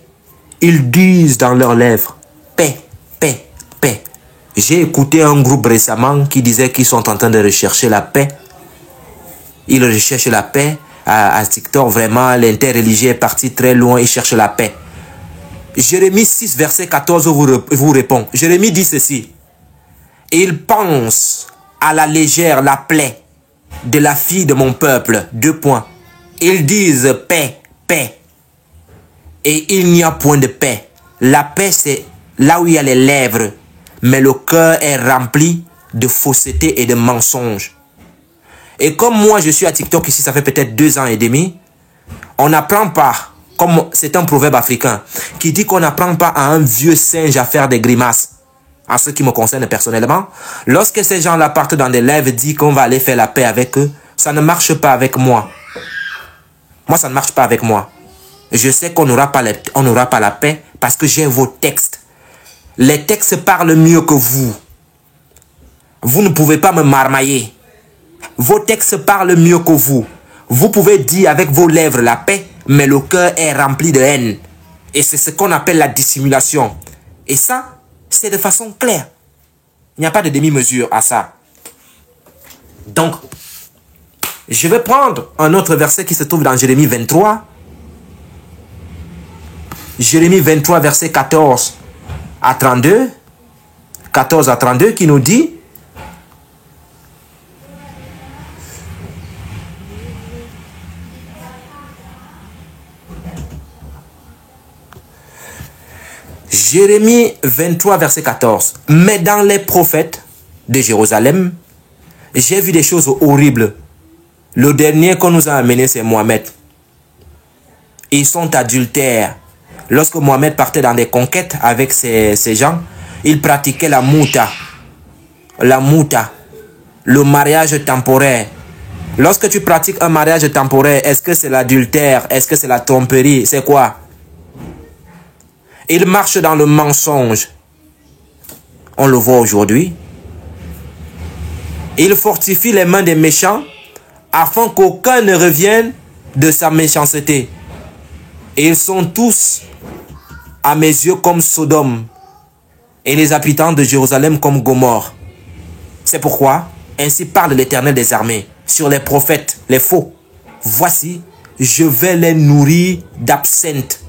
Ils disent dans leurs lèvres, paix, paix, paix. J'ai écouté un groupe récemment qui disait qu'ils sont en train de rechercher la paix. Ils recherchent la paix. À TikTok, vraiment, l'interreligieux est parti très loin. Ils cherchent la paix. Jérémie 6, verset 14 vous répond. Jérémie dit ceci. Il pense à la légère la plaie de la fille de mon peuple. 2 points. Ils disent paix, paix. Et il n'y a point de paix. La paix, c'est là où il y a les lèvres. Mais le cœur est rempli de fausseté et de mensonges. Et comme moi, je suis à TikTok ici, ça fait peut-être 2 ans et demi, on n'apprend pas, comme c'est un proverbe africain, qui dit qu'on n'apprend pas à un vieux singe à faire des grimaces. En ce qui me concerne personnellement, lorsque ces gens-là partent dans des lives et disent qu'on va aller faire la paix avec eux, ça ne marche pas avec moi. Moi, ça ne marche pas avec moi. Je sais qu'on n'aura pas la paix parce que j'ai vos textes. Les textes parlent mieux que vous. Vous ne pouvez pas me marmailler. Vos textes parlent mieux que vous. Vous pouvez dire avec vos lèvres la paix, mais le cœur est rempli de haine. Et c'est ce qu'on appelle la dissimulation. Et ça, c'est de façon claire. Il n'y a pas de demi-mesure à ça. Donc, je vais prendre un autre verset qui se trouve dans Jérémie 23. Jérémie 23, verset 14 à 32. 14 à 32 qui nous dit: Jérémie 23, verset 14. Mais dans les prophètes de Jérusalem, j'ai vu des choses horribles. Le dernier qu'on nous a amené, c'est Mohamed. Ils sont adultères. Lorsque Mohamed partait dans des conquêtes avec ces gens, il pratiquait la mouta. La mouta. Le mariage temporaire. Lorsque tu pratiques un mariage temporaire, est-ce que c'est l'adultère? Est-ce que c'est la tromperie? C'est quoi? Il marche dans le mensonge. On le voit aujourd'hui. Il fortifie les mains des méchants afin qu'aucun ne revienne de sa méchanceté. Et ils sont tous à mes yeux comme Sodome et les habitants de Jérusalem comme Gomorrhe. C'est pourquoi ainsi parle l'Éternel des armées sur les prophètes, les faux. Voici, je vais les nourrir d'absinthe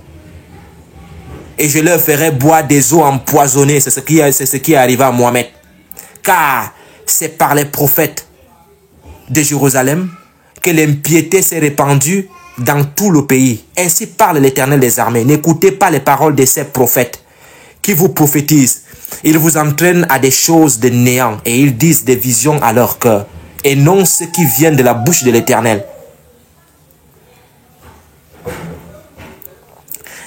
et je leur ferai boire des eaux empoisonnées. C'est ce qui est arrivé à Mohamed. Car c'est par les prophètes de Jérusalem que l'impiété s'est répandue dans tout le pays. Ainsi parle l'Éternel des armées. N'écoutez pas les paroles de ces prophètes qui vous prophétisent. Ils vous entraînent à des choses de néant et ils disent des visions à leur cœur et non ce qui vient de la bouche de l'Éternel.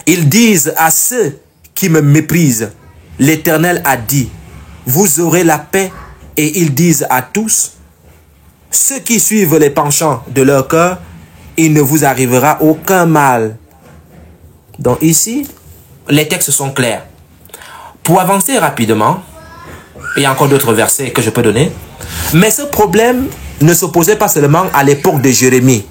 Ils disent à ceux qui me méprisent, l'Éternel a dit, vous aurez la paix. Et ils disent à tous, ceux qui suivent les penchants de leur cœur, il ne vous arrivera aucun mal. Donc ici, les textes sont clairs. Pour avancer rapidement, il y a encore d'autres versets que je peux donner, mais ce problème ne se posait pas seulement à l'époque de Jérémie.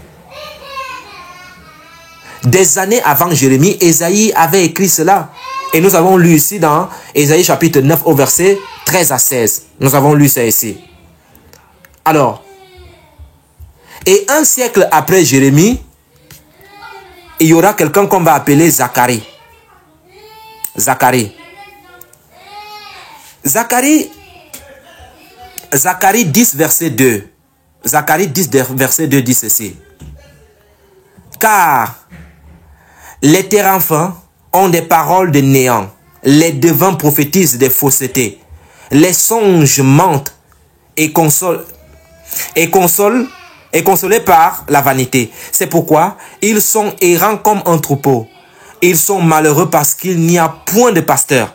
Des années avant Jérémie, Ésaïe avait écrit cela. Et nous avons lu ici dans Ésaïe chapitre 9 au verset 13 à 16. Nous avons lu ça ici. Alors, et un siècle après Jérémie, il y aura quelqu'un qu'on va appeler Zacharie. Zacharie 10 verset 2. Zacharie 10 verset 2 dit ceci. Car les téraphins ont des paroles de néant. Les devins prophétisent des faussetés. Les songes mentent et consolés par la vanité. C'est pourquoi ils sont errants comme un troupeau. Ils sont malheureux parce qu'il n'y a point de pasteur.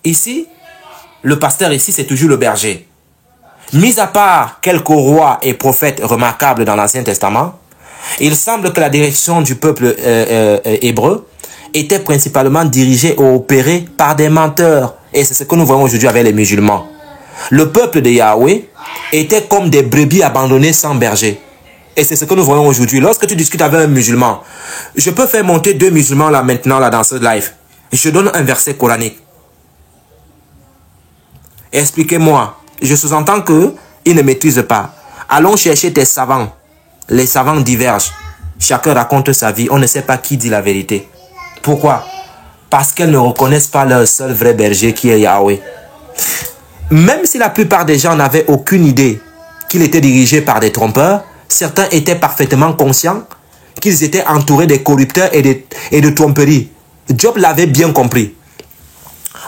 Ici, le pasteur ici, c'est toujours le berger. Mis à part quelques rois et prophètes remarquables dans l'Ancien Testament, il semble que la direction du peuple hébreu était principalement dirigée ou opérée par des menteurs. Et c'est ce que nous voyons aujourd'hui avec les musulmans. Le peuple de Yahweh était comme des brebis abandonnées sans berger. Et c'est ce que nous voyons aujourd'hui. Lorsque tu discutes avec un musulman, je peux faire monter 2 musulmans là maintenant là dans ce live. Je donne un verset coranique. Expliquez-moi. Je sous-entends qu'ils ne maîtrisent pas. Allons chercher tes savants. Les savants divergent. Chacun raconte sa vie. On ne sait pas qui dit la vérité. Pourquoi? Parce qu'elles ne reconnaissent pas leur seul vrai berger qui est Yahweh. Même si la plupart des gens n'avaient aucune idée qu'il était dirigé par des trompeurs, certains étaient parfaitement conscients qu'ils étaient entourés des corrupteurs et de tromperies. Job l'avait bien compris.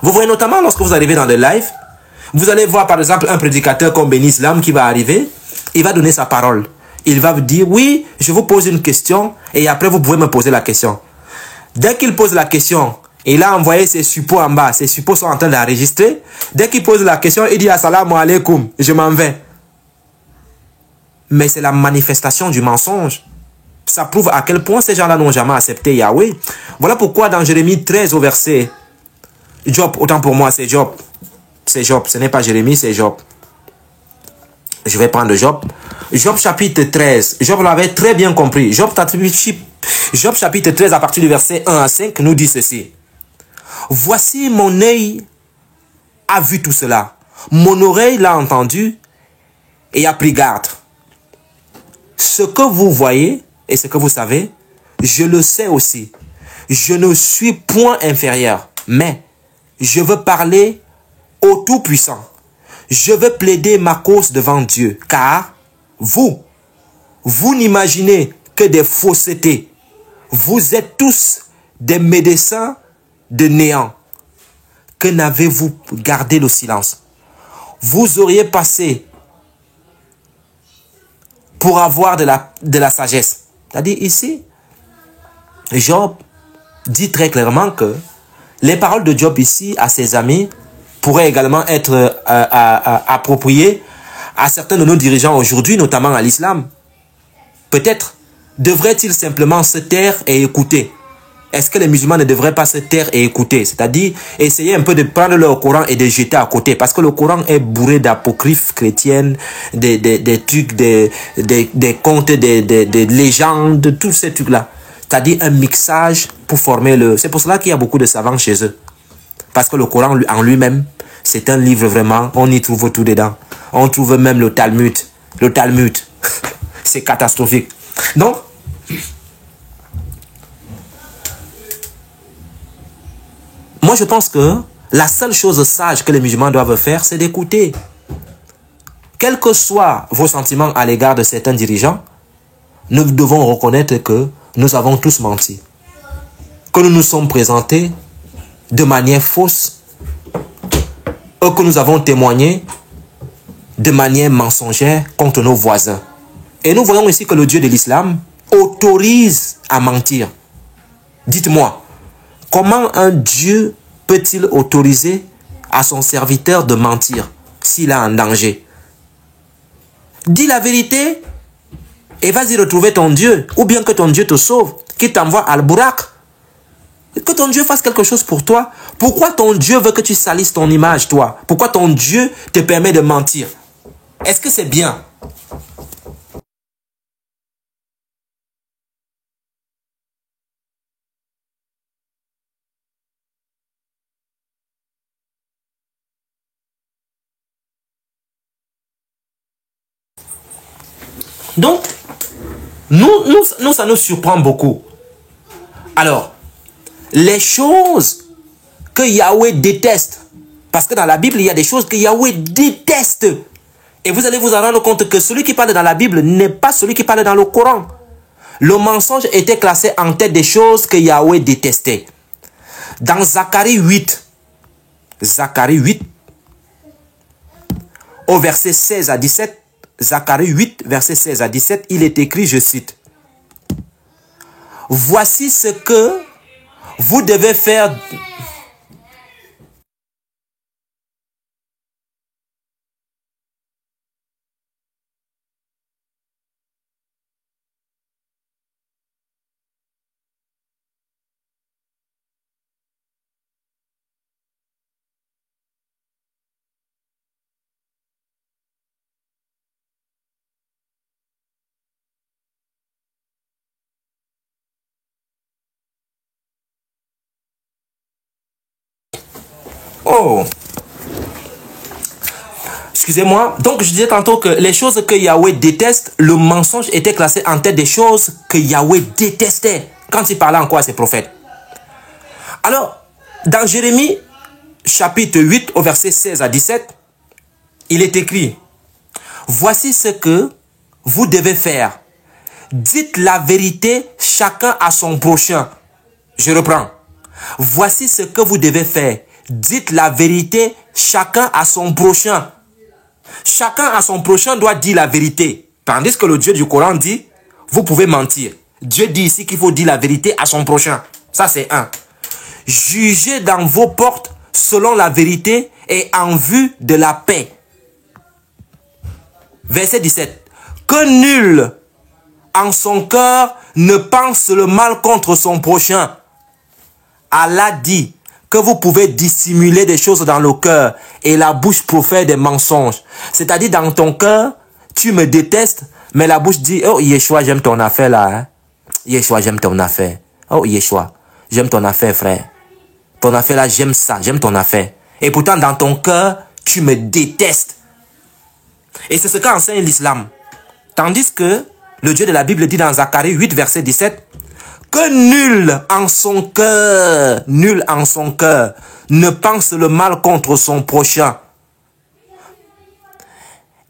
Vous voyez notamment lorsque vous arrivez dans le live, vous allez voir par exemple un prédicateur comme Ben Islam qui va arriver, il va donner sa parole. Il va vous dire, oui, je vous pose une question et après vous pouvez me poser la question. Dès qu'il pose la question, il a envoyé ses suppôts en bas. Ses suppôts sont en train d'enregistrer. Dès qu'il pose la question, il dit assalamu alaikum, je m'en vais. Mais c'est la manifestation du mensonge. Ça prouve à quel point ces gens-là n'ont jamais accepté Yahweh. Voilà pourquoi dans Jérémie 13 au verset Job, autant pour moi, c'est Job. C'est Job, ce n'est pas Jérémie, c'est Job. Je vais prendre Job. Job chapitre 13. Job l'avait très bien compris. Job chapitre 13 à partir du verset 1 à 5 nous dit ceci. Voici mon œil a vu tout cela. Mon oreille l'a entendu et a pris garde. Ce que vous voyez et ce que vous savez, je le sais aussi. Je ne suis point inférieur, mais je veux parler au Tout-Puissant. Je veux plaider ma cause devant Dieu, car vous n'imaginez que des faussetés. Vous êtes tous des médecins de néant. Que n'avez-vous gardé le silence? Vous auriez passé pour avoir de la sagesse. C'est-à-dire ici, Job dit très clairement que les paroles de Job ici à ses amis pourraient également être appropriées à certains de nos dirigeants aujourd'hui, notamment à l'islam. Peut-être devraient-ils simplement se taire et écouter. Est-ce que les musulmans ne devraient pas se taire et écouter? C'est-à-dire essayer un peu de prendre leur Coran et de jeter à côté. Parce que le Coran est bourré d'apocryphes chrétiennes, des trucs, des contes, des légendes, tous ces trucs-là. C'est-à-dire un mixage pour former le... C'est pour cela qu'il y a beaucoup de savants chez eux. Parce que le Coran en lui-même, c'est un livre vraiment, on y trouve tout dedans. On trouve même le Talmud. Le Talmud, c'est catastrophique. Donc, moi je pense que la seule chose sage que les musulmans doivent faire, c'est d'écouter. Quels que soient vos sentiments à l'égard de certains dirigeants, nous devons reconnaître que nous avons tous menti. Que nous nous sommes présentés de manière fausse, ou que nous avons témoigné de manière mensongère contre nos voisins. Et nous voyons ici que le Dieu de l'islam autorise à mentir. Dites-moi, comment un Dieu peut-il autoriser à son serviteur de mentir s'il est en danger? Dis la vérité et vas-y retrouver ton Dieu. Ou bien que ton Dieu te sauve, qu'il t'envoie al-Burak. Que ton Dieu fasse quelque chose pour toi. Pourquoi ton Dieu veut que tu salisses ton image, toi? Pourquoi ton Dieu te permet de mentir? Est-ce que c'est bien? Donc, nous, ça nous surprend beaucoup. Alors, les choses que Yahweh déteste, parce que dans la Bible, il y a des choses que Yahweh déteste. Et vous allez vous en rendre compte que celui qui parle dans la Bible n'est pas celui qui parle dans le Coran. Le mensonge était classé en tête des choses que Yahweh détestait. Dans Zacharie 8, au verset 16 à 17, Zacharie 8, verset 16 à 17, il est écrit, je cite, « Voici ce que vous devez faire... » Oh, excusez-moi. Donc, je disais tantôt que les choses que Yahweh déteste, le mensonge était classé en tête des choses que Yahweh détestait quand il parlait en quoi à ses prophètes. Alors, dans Jérémie, chapitre 8, au verset 16 à 17, il est écrit, « Voici ce que vous devez faire. Dites la vérité chacun à son prochain. » Je reprends. « Voici ce que vous devez faire. Dites la vérité chacun à son prochain. » Chacun à son prochain doit dire la vérité. Tandis que le Dieu du Coran dit, vous pouvez mentir. Dieu dit ici qu'il faut dire la vérité à son prochain. Ça c'est un. Jugez dans vos portes selon la vérité et en vue de la paix. Verset 17. Que nul en son cœur ne pense le mal contre son prochain. Allah dit, que vous pouvez dissimuler des choses dans le cœur et la bouche profère des mensonges. C'est-à-dire dans ton cœur, tu me détestes, mais la bouche dit, oh Yeshua, j'aime ton affaire là. Hein? Yeshua, j'aime ton affaire. Oh Yeshua, j'aime ton affaire, frère. Ton affaire là, j'aime ça, j'aime ton affaire. Et pourtant, dans ton cœur, tu me détestes. Et c'est ce qu'enseigne l'islam. Tandis que le Dieu de la Bible dit dans Zacharie 8, verset 17, que nul en son cœur ne pense le mal contre son prochain.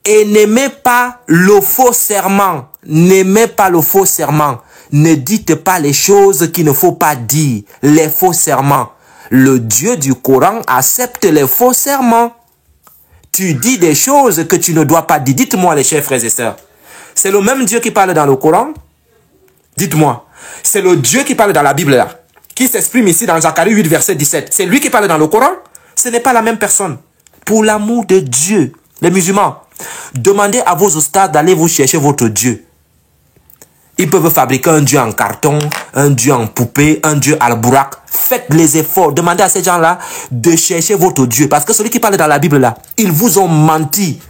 Et n'aimez pas le faux serment. N'aimez pas le faux serment. Ne dites pas les choses qu'il ne faut pas dire. Les faux serments. Le Dieu du Coran accepte les faux serments. Tu dis des choses que tu ne dois pas dire. Dites-moi les chers frères et sœurs. C'est le même Dieu qui parle dans le Coran? Dites-moi. C'est le Dieu qui parle dans la Bible là, qui s'exprime ici dans Zacharie 8, verset 17. C'est lui qui parle dans le Coran? Ce n'est pas la même personne. Pour l'amour de Dieu, les musulmans, demandez à vos ustads d'aller vous chercher votre Dieu. Ils peuvent fabriquer un Dieu en carton, un Dieu en poupée, un Dieu al-Burak. Faites les efforts. Demandez à ces gens-là de chercher votre Dieu. Parce que celui qui parle dans la Bible là, ils vous ont menti.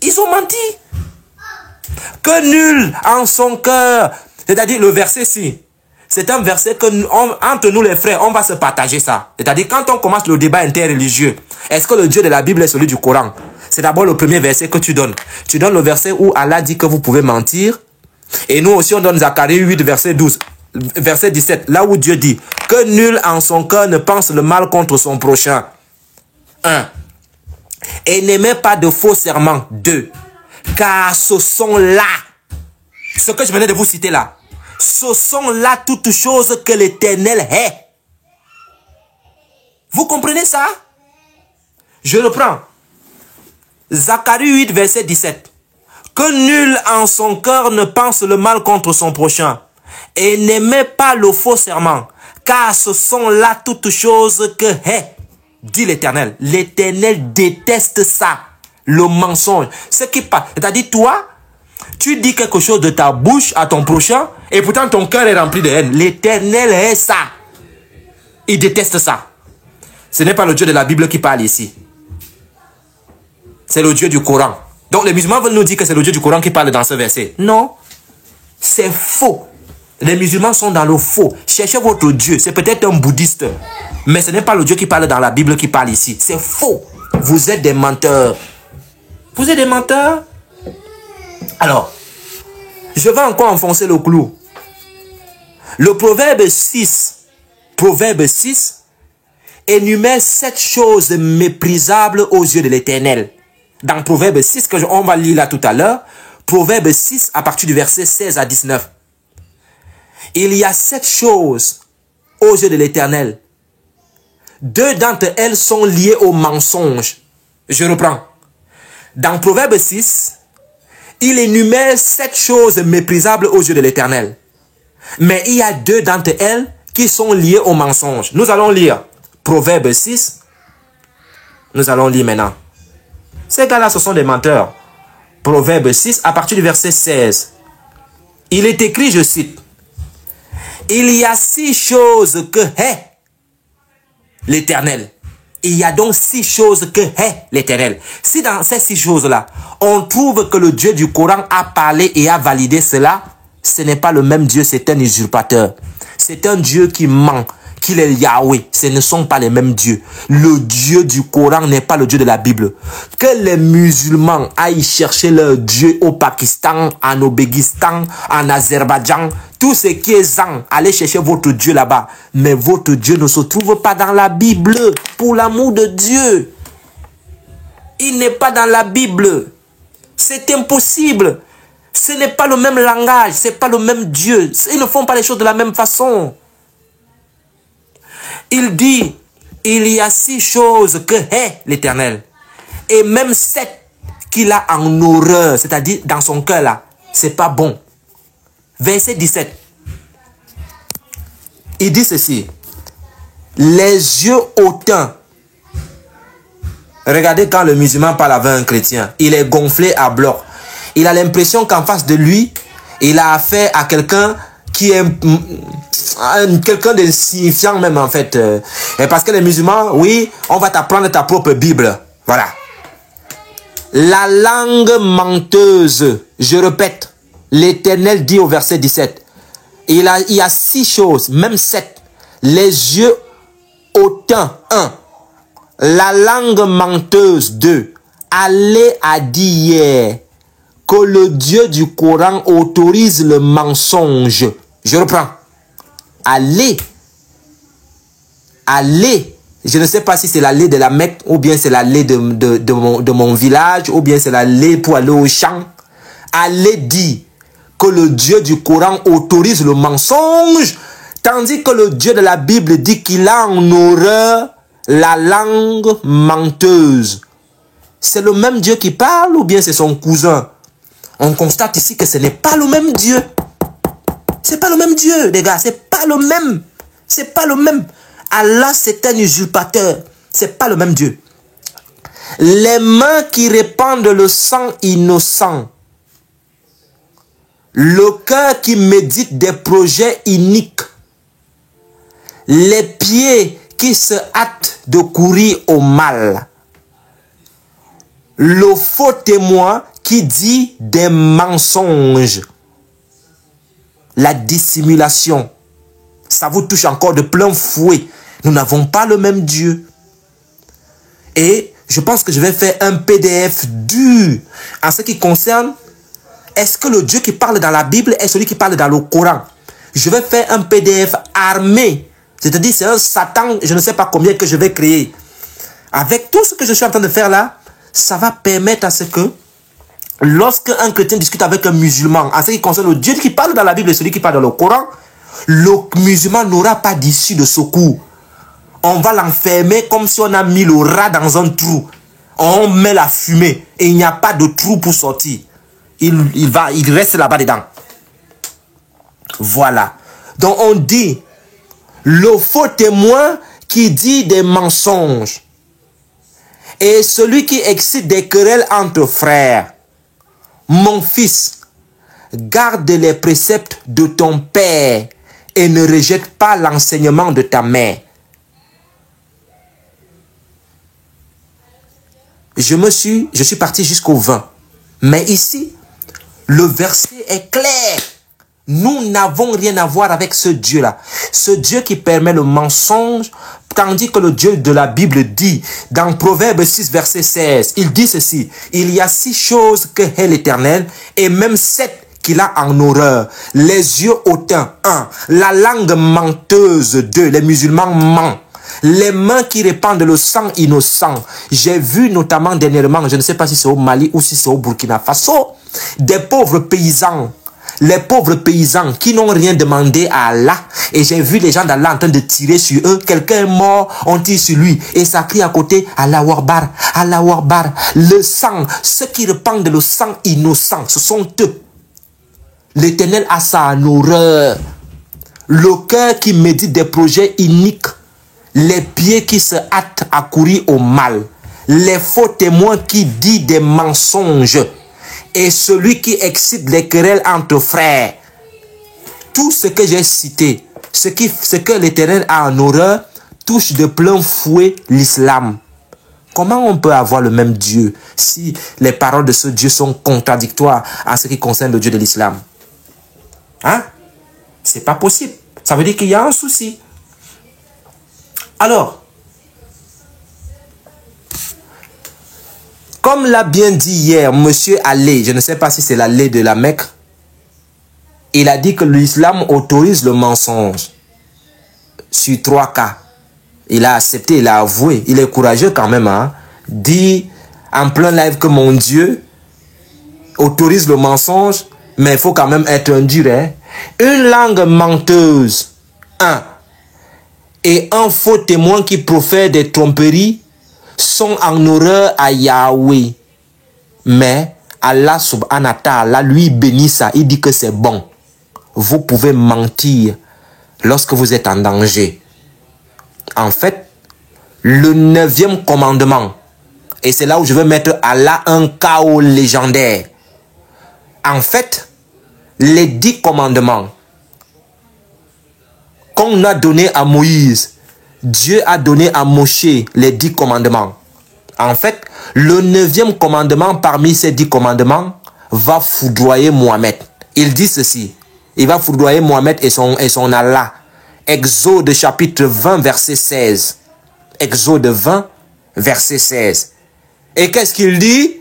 Ils ont menti. Que nul en son cœur. C'est-à-dire le verset ci. C'est un verset que entre nous les frères, on va se partager ça. C'est-à-dire quand on commence le débat interreligieux, est-ce que le Dieu de la Bible est celui du Coran? C'est d'abord le premier verset que tu donnes. Tu donnes le verset où Allah dit que vous pouvez mentir. Et nous aussi on donne Zacharie 8, verset 12. Verset 17. Là où Dieu dit que nul en son cœur ne pense le mal contre son prochain. 1. Et n'aimez pas de faux serments. 2. Car ce sont là, ce que je venais de vous citer là, ce sont là toutes choses que l'Éternel hait. Vous comprenez ça? Je reprends. Zacharie 8, verset 17. Que nul en son cœur ne pense le mal contre son prochain. Et n'aimez pas le faux serment. Car ce sont là toutes choses que hait, dit l'Éternel. L'Éternel déteste ça. Le mensonge. Ce qui passe. C'est-à-dire toi, tu dis quelque chose de ta bouche à ton prochain et pourtant ton cœur est rempli de haine. L'Éternel hait ça. Il déteste ça. Ce n'est pas le Dieu de la Bible qui parle ici. C'est le Dieu du Coran. Donc les musulmans veulent nous dire que c'est le Dieu du Coran qui parle dans ce verset. Non. C'est faux. Les musulmans sont dans le faux. Cherchez votre Dieu. C'est peut-être un bouddhiste. Mais ce n'est pas le Dieu qui parle dans la Bible qui parle ici. C'est faux. Vous êtes des menteurs. Vous êtes des menteurs? Alors, je vais encore enfoncer le clou. Le proverbe 6 énumère 7 choses méprisables aux yeux de l'Éternel. Dans Proverbe 6, que on va lire là tout à l'heure, Proverbe 6 à partir du verset 16 à 19. Il y a 7 choses aux yeux de l'Éternel. 2 d'entre elles sont liées au mensonge. Je reprends. Dans Proverbe 6, il énumère 7 choses méprisables aux yeux de l'Éternel. Mais il y a 2 d'entre elles qui sont liées au mensonge. Nous allons lire Proverbe 6. Nous allons lire maintenant. Ces gars-là, ce sont des menteurs. Proverbe 6, à partir du verset 16. Il est écrit, je cite, « Il y a 6 choses que hait l'Éternel. » Il y a donc 6 choses que hait l'Éternel. Si dans ces 6 choses-là, on trouve que le Dieu du Coran a parlé et a validé cela, ce n'est pas le même Dieu, c'est un usurpateur. C'est un Dieu qui ment, qu'il est Yahweh. Ce ne sont pas les mêmes dieux. Le Dieu du Coran n'est pas le Dieu de la Bible. Que les musulmans aillent chercher leur Dieu au Pakistan, en Ouzbékistan, en Azerbaïdjan, tout ce qui est zan, allez chercher votre Dieu là-bas. Mais votre Dieu ne se trouve pas dans la Bible. Pour l'amour de Dieu. Il n'est pas dans la Bible. C'est impossible. Ce n'est pas le même langage. Ce n'est pas le même Dieu. Ils ne font pas les choses de la même façon. Il dit, il y a 6 choses que hait l'Éternel. Et même 7 qu'il a en horreur. C'est-à-dire dans son cœur là. C'est pas bon. Verset 17. Il dit ceci. Les yeux hautains. Regardez quand le musulman parle avec un chrétien. Il est gonflé à bloc. Il a l'impression qu'en face de lui, il a affaire à quelqu'un qui est quelqu'un d'insignifiant même en fait. Et parce que les musulmans, oui, on va t'apprendre ta propre Bible. Voilà. La langue menteuse, je répète, l'Éternel dit au verset 17, il y a 6 choses, même 7. Les yeux hautains, 1. La langue menteuse, 2. Allah a dit hier que le Dieu du Coran autorise le mensonge. Je reprends. Allah. Je ne sais pas si c'est l'allée de la Mecque, ou bien c'est l'allée de mon village, ou bien c'est l'allée pour aller au champ. Allah dit que le Dieu du Coran autorise le mensonge, tandis que le Dieu de la Bible dit qu'il a en horreur la langue menteuse. C'est le même Dieu qui parle, ou bien c'est son cousin? On constate ici que ce n'est pas le même Dieu. C'est pas le même Dieu, les gars. C'est pas le même. C'est pas le même. Allah, c'est un usurpateur. C'est pas le même Dieu. Les mains qui répandent le sang innocent. Le cœur qui médite des projets iniques. Les pieds qui se hâtent de courir au mal. Le faux témoin qui dit des mensonges. La dissimulation. Ça vous touche encore de plein fouet. Nous n'avons pas le même Dieu. Et je pense que je vais faire un PDF dur en ce qui concerne, est-ce que le Dieu qui parle dans la Bible est celui qui parle dans le Coran? Je vais faire un PDF armé. C'est-à-dire c'est un Satan, je ne sais pas combien que je vais créer. Avec tout ce que je suis en train de faire là, ça va permettre à ce que lorsque un chrétien discute avec un musulman en ce qui concerne le Dieu qui parle dans la Bible et celui qui parle dans le Coran, le musulman n'aura pas d'issue de secours. On va l'enfermer comme si on a mis le rat dans un trou. On met la fumée et il n'y a pas de trou pour sortir. Il reste là-bas dedans. Voilà. Donc on dit, le faux témoin qui dit des mensonges et celui qui excite des querelles entre frères. Mon fils, garde les préceptes de ton père et ne rejette pas l'enseignement de ta mère. Je suis parti jusqu'au 20. Mais ici, le verset est clair. Nous n'avons rien à voir avec ce Dieu-là. Ce Dieu qui permet le mensonge, tandis que le Dieu de la Bible dit, dans Proverbe 6, verset 16, il dit ceci, il y a 6 choses que hait l'Éternel, et même 7 qu'il a en horreur. Les yeux hautains, 1. La langue menteuse, 2. Les musulmans mentent. Les mains qui répandent le sang innocent. J'ai vu notamment dernièrement, je ne sais pas si c'est au Mali ou si c'est au Burkina Faso, des pauvres paysans. Les pauvres paysans qui n'ont rien demandé à Allah. Et j'ai vu les gens d'Allah en train de tirer sur eux. Quelqu'un est mort, on tire sur lui. Et ça crie à côté, Allah Warbar, Allah Warbar. Le sang, ceux qui répandent le sang innocent, ce sont eux. L'Éternel a ça en horreur. Le cœur qui médite des projets iniques. Les pieds qui se hâtent à courir au mal. Les faux témoins qui disent des mensonges. Et celui qui excite les querelles entre frères. Tout ce que j'ai cité, ce que l'Éternel a en horreur, touche de plein fouet l'islam. Comment on peut avoir le même Dieu si les paroles de ce Dieu sont contradictoires en ce qui concerne le Dieu de l'islam? Hein? C'est pas possible. Ça veut dire qu'il y a un souci. Alors, comme l'a bien dit hier monsieur Allé, je ne sais pas si c'est l'Allé de la Mecque, il a dit que l'islam autorise le mensonge sur 3 cas. Il a accepté, il a avoué, il est courageux quand même, hein. Dit en plein live que mon Dieu autorise le mensonge, mais il faut quand même être un dur, hein. Une langue menteuse, 1. Et un faux témoin qui profère des tromperies sont en horreur à Yahweh. Mais Allah subhanahu wa ta'ala lui bénit ça. Il dit que c'est bon. Vous pouvez mentir lorsque vous êtes en danger. En fait, le 9e commandement, et c'est là où je vais mettre Allah un chaos légendaire. En fait, les 10 commandements, qu'on a donné à Moïse, Dieu a donné à Moshe les 10 commandements. En fait, le 9e commandement parmi ces 10 commandements va foudroyer Mohamed. Il dit ceci. Il va foudroyer Mohamed et son Allah. Exode chapitre 20 verset 16. Exode 20 verset 16. Et qu'est-ce qu'il dit?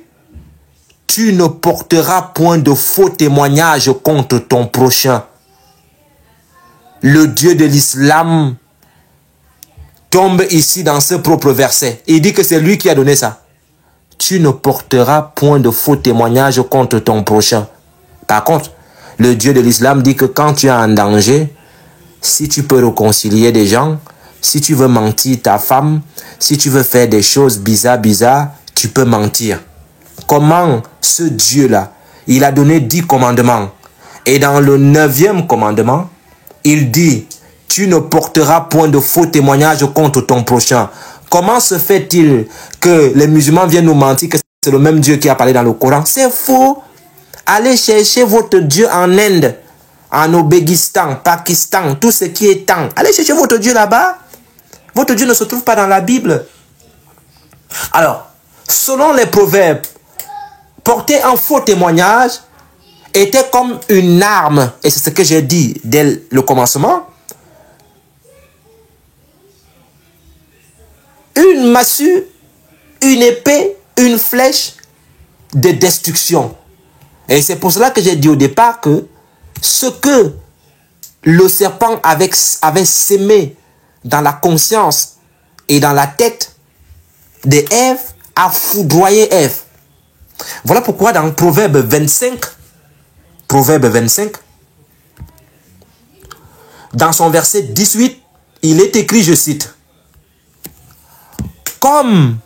Tu ne porteras point de faux témoignages contre ton prochain. Le Dieu de l'islam tombe ici dans ce propre verset. Il dit que c'est lui qui a donné ça. Tu ne porteras point de faux témoignages contre ton prochain. Par contre, le Dieu de l'islam dit que quand tu es en danger, si tu peux réconcilier des gens, si tu veux mentir ta femme, si tu veux faire des choses bizarres, tu peux mentir. Comment ce Dieu-là, il a donné 10 commandements. Et dans le 9e commandement, il dit, tu ne porteras point de faux témoignages contre ton prochain. Comment se fait-il que les musulmans viennent nous mentir que c'est le même Dieu qui a parlé dans le Coran? C'est faux. Allez chercher votre Dieu en Inde, en Ouzbékistan, Pakistan, tout ce qui est temps. Allez chercher votre Dieu là-bas. Votre Dieu ne se trouve pas dans la Bible. Alors, selon les proverbes, porter un faux témoignage était comme une arme. Et c'est ce que j'ai dit dès le commencement. Une massue, une épée, une flèche de destruction. Et c'est pour cela que j'ai dit au départ que ce que le serpent avait sémé dans la conscience et dans la tête d'Ève a foudroyé Ève. Voilà pourquoi dans Proverbe 25, dans son verset 18, il est écrit, je cite, « Comme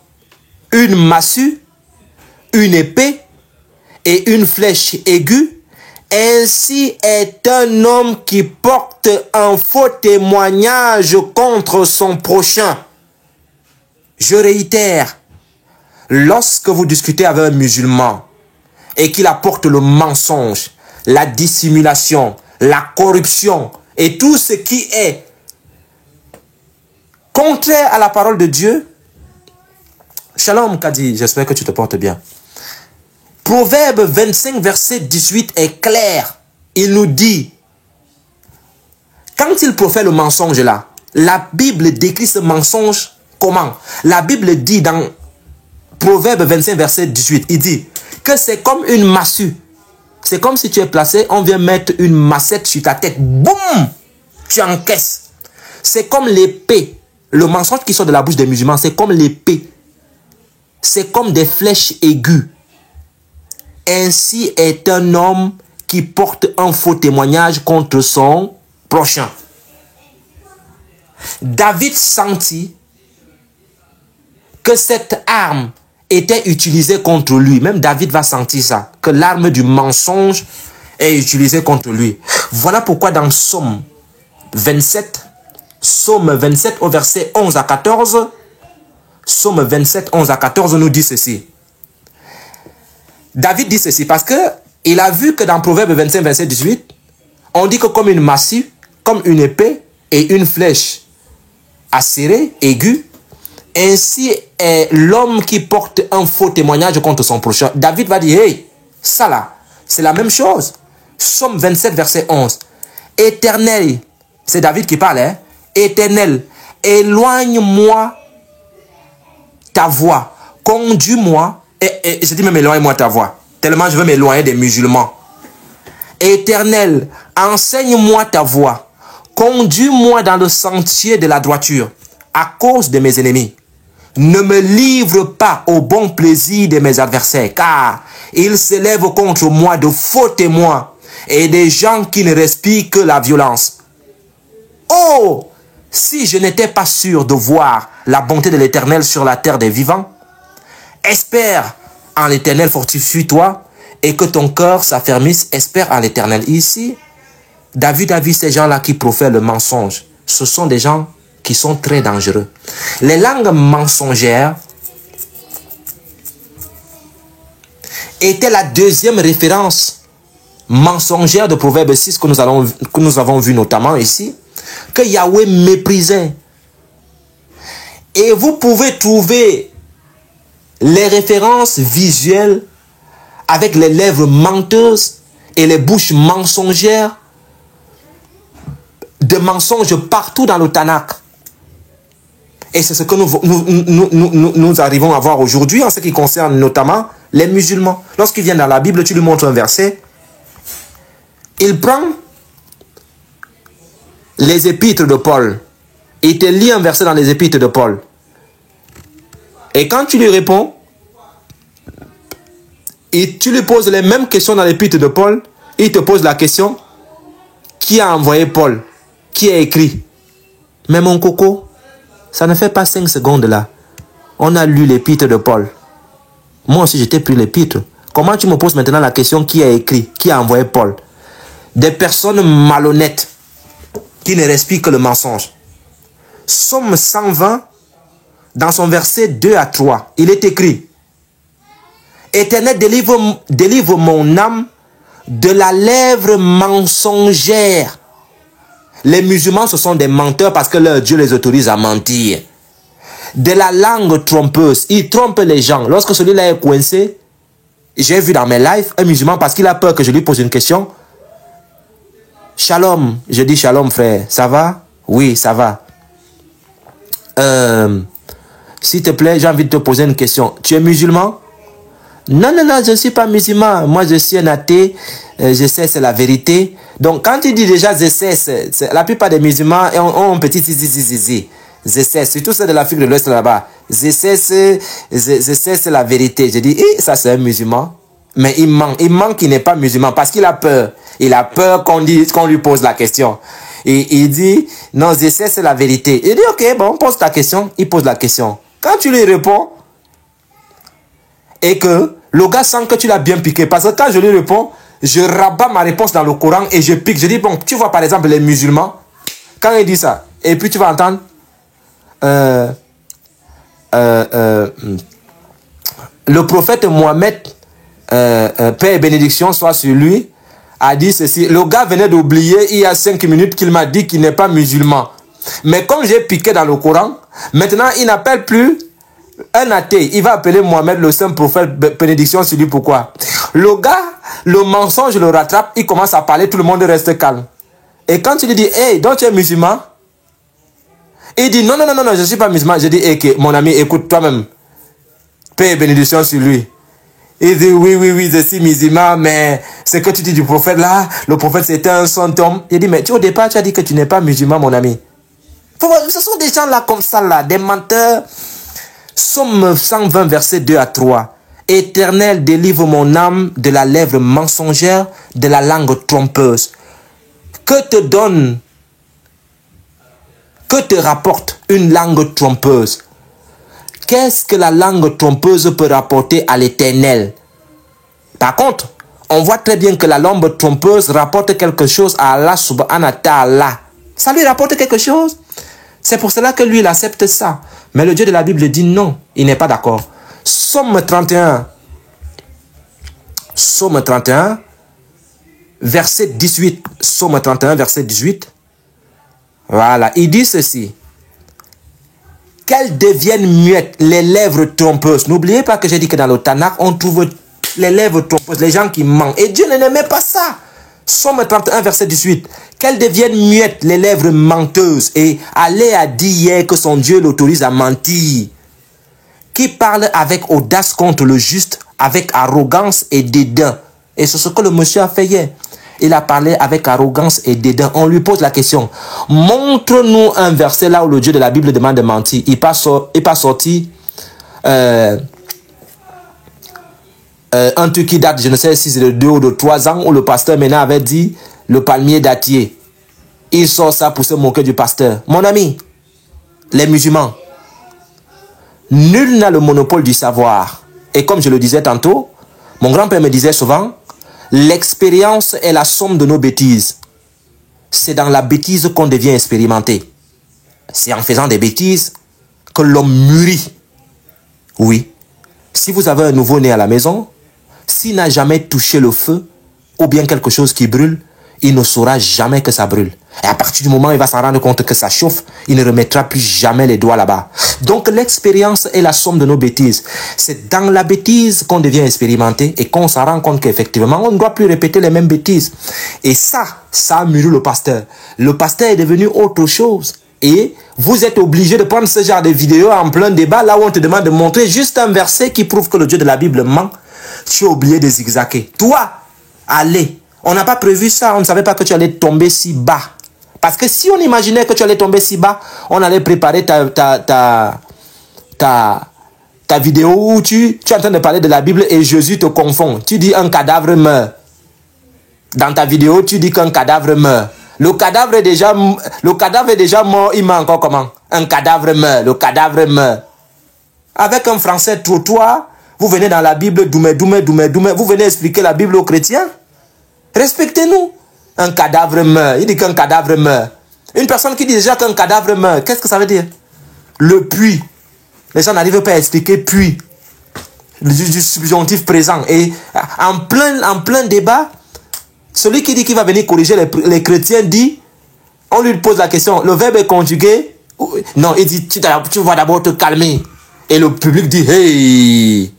une massue, une épée et une flèche aiguë, ainsi est un homme qui porte un faux témoignage contre son prochain. » Je réitère, lorsque vous discutez avec un musulman et qu'il apporte le mensonge, la dissimulation, la corruption et tout ce qui est contraire à la parole de Dieu, Shalom Kadi, j'espère que tu te portes bien. Proverbe 25 verset 18 est clair. Il nous dit, quand il profère le mensonge là, la Bible décrit ce mensonge comment? La Bible dit dans Proverbe 25 verset 18, il dit que c'est comme une massue. C'est comme si tu es placé, on vient mettre une massette sur ta tête. Boum! Tu encaisses. C'est comme l'épée. Le mensonge qui sort de la bouche des musulmans, c'est comme l'épée. C'est comme des flèches aiguës. Ainsi est un homme qui porte un faux témoignage contre son prochain. David sentit que cette arme était utilisée contre lui. Même David va sentir ça, que l'arme du mensonge est utilisée contre lui. Voilà pourquoi dans Psaume 27 au verset 11 à 14, Psaume 27, 11 à 14 nous dit ceci. David dit ceci parce que il a vu que dans Proverbe 25, verset 18, on dit que comme une massue, comme une épée et une flèche acérée, aiguë, ainsi est l'homme qui porte un faux témoignage contre son prochain. David va dire, hey, ça là, c'est la même chose. Psaume 27, verset 11. Éternel, c'est David qui parle, hein? Éternel, éloigne-moi ta voix, conduis-moi, et je dis même éloigne-moi ta voix, tellement je veux m'éloigner des musulmans. Éternel, enseigne-moi ta voix, conduis-moi dans le sentier de la droiture, à cause de mes ennemis. Ne me livre pas au bon plaisir de mes adversaires, car ils s'élèvent contre moi de faux témoins et des gens qui ne respirent que la violence. Oh, si je n'étais pas sûr de voir la bonté de l'Éternel sur la terre des vivants, espère en l'Éternel, fortifie-toi et que ton cœur s'affermisse, espère en l'Éternel. Ici, David a vu ces gens-là qui profèrent le mensonge. Ce sont des gens qui sont très dangereux. Les langues mensongères étaient la deuxième référence mensongère de Proverbe 6 que nous avons vu notamment ici. que Yahweh méprisait. Et vous pouvez trouver les références visuelles avec les lèvres menteuses et les bouches mensongères de mensonges partout dans le Tanakh. Et c'est ce que nous arrivons à voir aujourd'hui en ce qui concerne notamment les musulmans. Lorsqu'il vient dans la Bible, tu lui montres un verset, il prend les épîtres de Paul, il te lit un verset dans les épîtres de Paul. Et quand tu lui réponds, et tu lui poses les mêmes questions dans l'épître de Paul, il te pose la question, qui a envoyé Paul? Qui a écrit? Mais mon coco, ça ne fait pas 5 secondes là. On a lu l'épître de Paul. Moi aussi, j'étais pris l'épître. Comment tu me poses maintenant la question, qui a écrit? Qui a envoyé Paul? Des personnes malhonnêtes qui ne respirent que le mensonge. Somme 120, dans son verset 2 à 3, il est écrit: Éternel, délivre mon âme de la lèvre mensongère. Les musulmans, ce sont des menteurs parce que leur Dieu les autorise à mentir. De la langue trompeuse, ils trompent les gens. Lorsque celui-là est coincé, j'ai vu dans mes lives un musulman, parce qu'il a peur que je lui pose une question. Shalom, je dis shalom frère, ça va? Oui, ça va. S'il te plaît, j'ai envie de te poser une question. Tu es musulman? Non, non, non, je ne suis pas musulman. Moi, je suis un athée. Je sais, c'est la vérité. Donc, quand tu dis déjà je sais, la plupart des musulmans ont un petit zizi. Je sais, surtout ceux de l'Afrique de l'Ouest là-bas. Je sais, c'est la vérité. Je dis, ça c'est un musulman. Mais il ment qu'il n'est pas musulman parce qu'il a peur. Il a peur qu'on lui pose la question. Et il dit, non, je sais, c'est la vérité. Il dit, ok, bon, pose ta question. Il pose la question. Quand tu lui réponds, et que le gars sent que tu l'as bien piqué. Parce que quand je lui réponds, je rabats ma réponse dans le Coran et je pique. Je dis, bon, tu vois par exemple les musulmans, quand il dit ça, et puis tu vas entendre, le prophète Mohammed, paix et bénédiction soit sur lui, a dit ceci. Le gars venait d'oublier il y a 5 minutes qu'il m'a dit qu'il n'est pas musulman. Mais comme j'ai piqué dans le Coran, maintenant il n'appelle plus un athée. Il va appeler Mohammed le saint prophète, bénédiction sur lui. Pourquoi? Le gars, le mensonge le rattrape, il commence à parler, tout le monde reste calme. Et quand tu lui dis, hey, donc tu es musulman? Il dit, non, non, non, non, je ne suis pas musulman. Je dis, hey, mon ami, écoute toi-même. Paix et bénédiction sur lui. Il dit, oui, je suis musulman, mais ce que tu dis du prophète là, le prophète c'était un saint homme. Il dit, mais au départ, tu as dit que tu n'es pas musulman, mon ami. Ce sont des gens là comme ça, là, des menteurs. Somme 120, verset 2 à 3. Éternel, délivre mon âme de la lèvre mensongère, de la langue trompeuse. Que te rapporte une langue trompeuse? Qu'est-ce que la langue trompeuse peut rapporter à l'Éternel? Par contre, on voit très bien que la langue trompeuse rapporte quelque chose à Allah subhanahu wa ta'ala. Ça lui rapporte quelque chose. C'est pour cela que lui, il accepte ça. Mais le Dieu de la Bible dit non, il n'est pas d'accord. Somme 31, verset 18. Somme 31, verset 18. Voilà, il dit ceci. Qu'elles deviennent muettes, les lèvres trompeuses. N'oubliez pas que j'ai dit que dans le Tanakh, on trouve les lèvres trompeuses, les gens qui mentent. Et Dieu n'aimait pas ça. Somme 31, verset 18. Qu'elles deviennent muettes, les lèvres menteuses. Et Allah a dit hier que son Dieu l'autorise à mentir. Qui parle avec audace contre le juste, avec arrogance et dédain. Et c'est ce que le monsieur a fait hier. Il a parlé avec arrogance et dédain. On lui pose la question. Montre-nous un verset là où le Dieu de la Bible demande de mentir. Il n'est pas sorti un truc qui date, je ne sais si c'est de 2 ou de 3 ans, où le pasteur maintenant avait dit le palmier dattier. Il sort ça pour se moquer du pasteur. Mon ami, les musulmans, nul n'a le monopole du savoir. Et comme je le disais tantôt, mon grand-père me disait souvent, l'expérience est la somme de nos bêtises. C'est dans la bêtise qu'on devient expérimenté. C'est en faisant des bêtises que l'homme mûrit. Oui. Si vous avez un nouveau-né à la maison, s'il n'a jamais touché le feu ou bien quelque chose qui brûle, il ne saura jamais que ça brûle. Et à partir du moment où il va s'en rendre compte que ça chauffe, il ne remettra plus jamais les doigts là-bas. Donc l'expérience est la somme de nos bêtises. C'est dans la bêtise qu'on devient expérimenté et qu'on s'en rend compte qu'effectivement, on ne doit plus répéter les mêmes bêtises. Et ça a mûri le pasteur. Le pasteur est devenu autre chose. Et vous êtes obligé de prendre ce genre de vidéo en plein débat, là où on te demande de montrer juste un verset qui prouve que le Dieu de la Bible ment. Tu as oublié de zigzaguer. Toi, allez. On n'a pas prévu ça, on ne savait pas que tu allais tomber si bas. Parce que si on imaginait que tu allais tomber si bas, on allait préparer ta vidéo où tu es en train de parler de la Bible et Jésus te confond. Tu dis un cadavre meurt. Dans ta vidéo, tu dis qu'un cadavre meurt. Le cadavre est déjà mort, il meurt encore comment? Un cadavre meurt, le cadavre meurt. Avec un français trottoir, vous venez dans la Bible, doumé, vous venez expliquer la Bible aux chrétiens. Respectez-nous. Un cadavre meurt. Il dit qu'un cadavre meurt. Une personne qui dit déjà qu'un cadavre meurt, qu'est-ce que ça veut dire? Le puits. Les gens n'arrivent pas à expliquer puits. Du subjonctif présent. Et en plein débat, celui qui dit qu'il va venir corriger les chrétiens dit, on lui pose la question, le verbe est conjugué? Non, il dit, tu vas d'abord te calmer. Et le public dit, hey.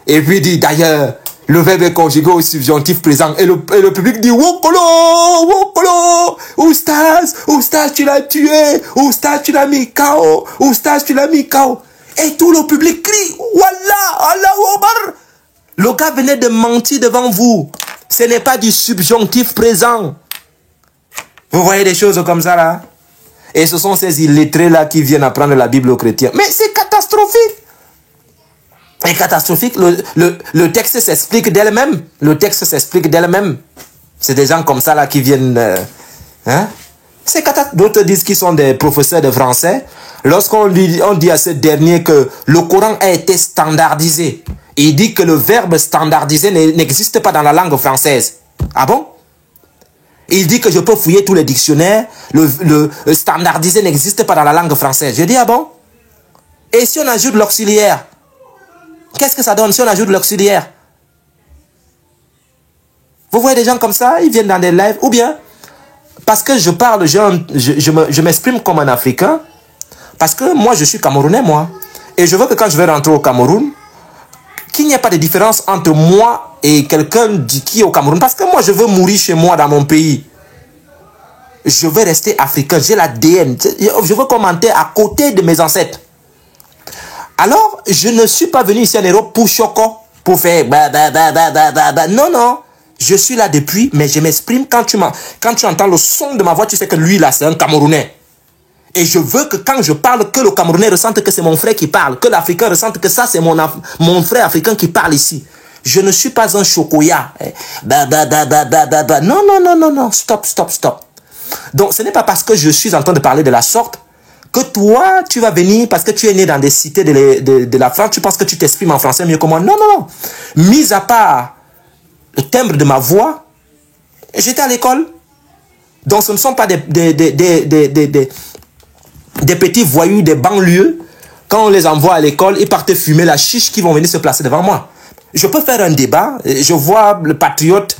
Et puis il dit, d'ailleurs, le verbe est conjugué au subjonctif présent. Et le public dit, Wokolo, Wokolo, Oustaz, tu l'as tué, Oustaz, tu l'as mis KO, Oustaz, tu l'as mis KO. Et tout le public crie, Wallah, Allahu Akbar. Le gars venait de mentir devant vous. Ce n'est pas du subjonctif présent. Vous voyez des choses comme ça là? Et ce sont ces illettrés là qui viennent apprendre la Bible aux chrétiens. Mais c'est catastrophique. Et catastrophique, le texte s'explique d'elle-même. Le texte s'explique d'elle-même. C'est des gens comme ça là qui viennent... C'est catastrophique. D'autres disent qu'ils sont des professeurs de français. Lorsqu'on dit à ce dernier que le Coran a été standardisé, il dit que le verbe standardisé n'existe pas dans la langue française. Ah bon? Il dit que je peux fouiller tous les dictionnaires. Le standardisé n'existe pas dans la langue française. Je dis, ah bon? Et si on ajoute l'auxiliaire? Qu'est-ce que ça donne si on ajoute l'auxiliaire? Vous voyez des gens comme ça, ils viennent dans des lives, ou bien, parce que je parle, je m'exprime comme un Africain, parce que moi je suis Camerounais, moi. Et je veux que quand je vais rentrer au Cameroun, qu'il n'y ait pas de différence entre moi et quelqu'un qui est au Cameroun. Parce que moi je veux mourir chez moi dans mon pays. Je veux rester africain, j'ai l'ADN. Je veux commenter à côté de mes ancêtres. Alors, je ne suis pas venu ici en Europe pour choco, pour faire non, non. Je suis là depuis, mais je m'exprime quand tu entends le son de ma voix, tu sais que lui là, c'est un Camerounais. Et je veux que quand je parle, que le Camerounais ressente que c'est mon frère qui parle, que l'Africain ressente que ça, c'est mon frère africain qui parle ici. Je ne suis pas un chocoya. Non, non, non, non, non. Stop, stop, stop. Donc, ce n'est pas parce que je suis en train de parler de la sorte que toi, tu vas venir parce que tu es né dans des cités de la France, tu penses que tu t'exprimes en français mieux que moi. Non, non, non. Mis à part le timbre de ma voix, j'étais à l'école. Donc, ce ne sont pas des petits voyous des banlieues. Quand on les envoie à l'école, ils partent fumer la chiche qui vont venir se placer devant moi. Je peux faire un débat. Je vois le patriote,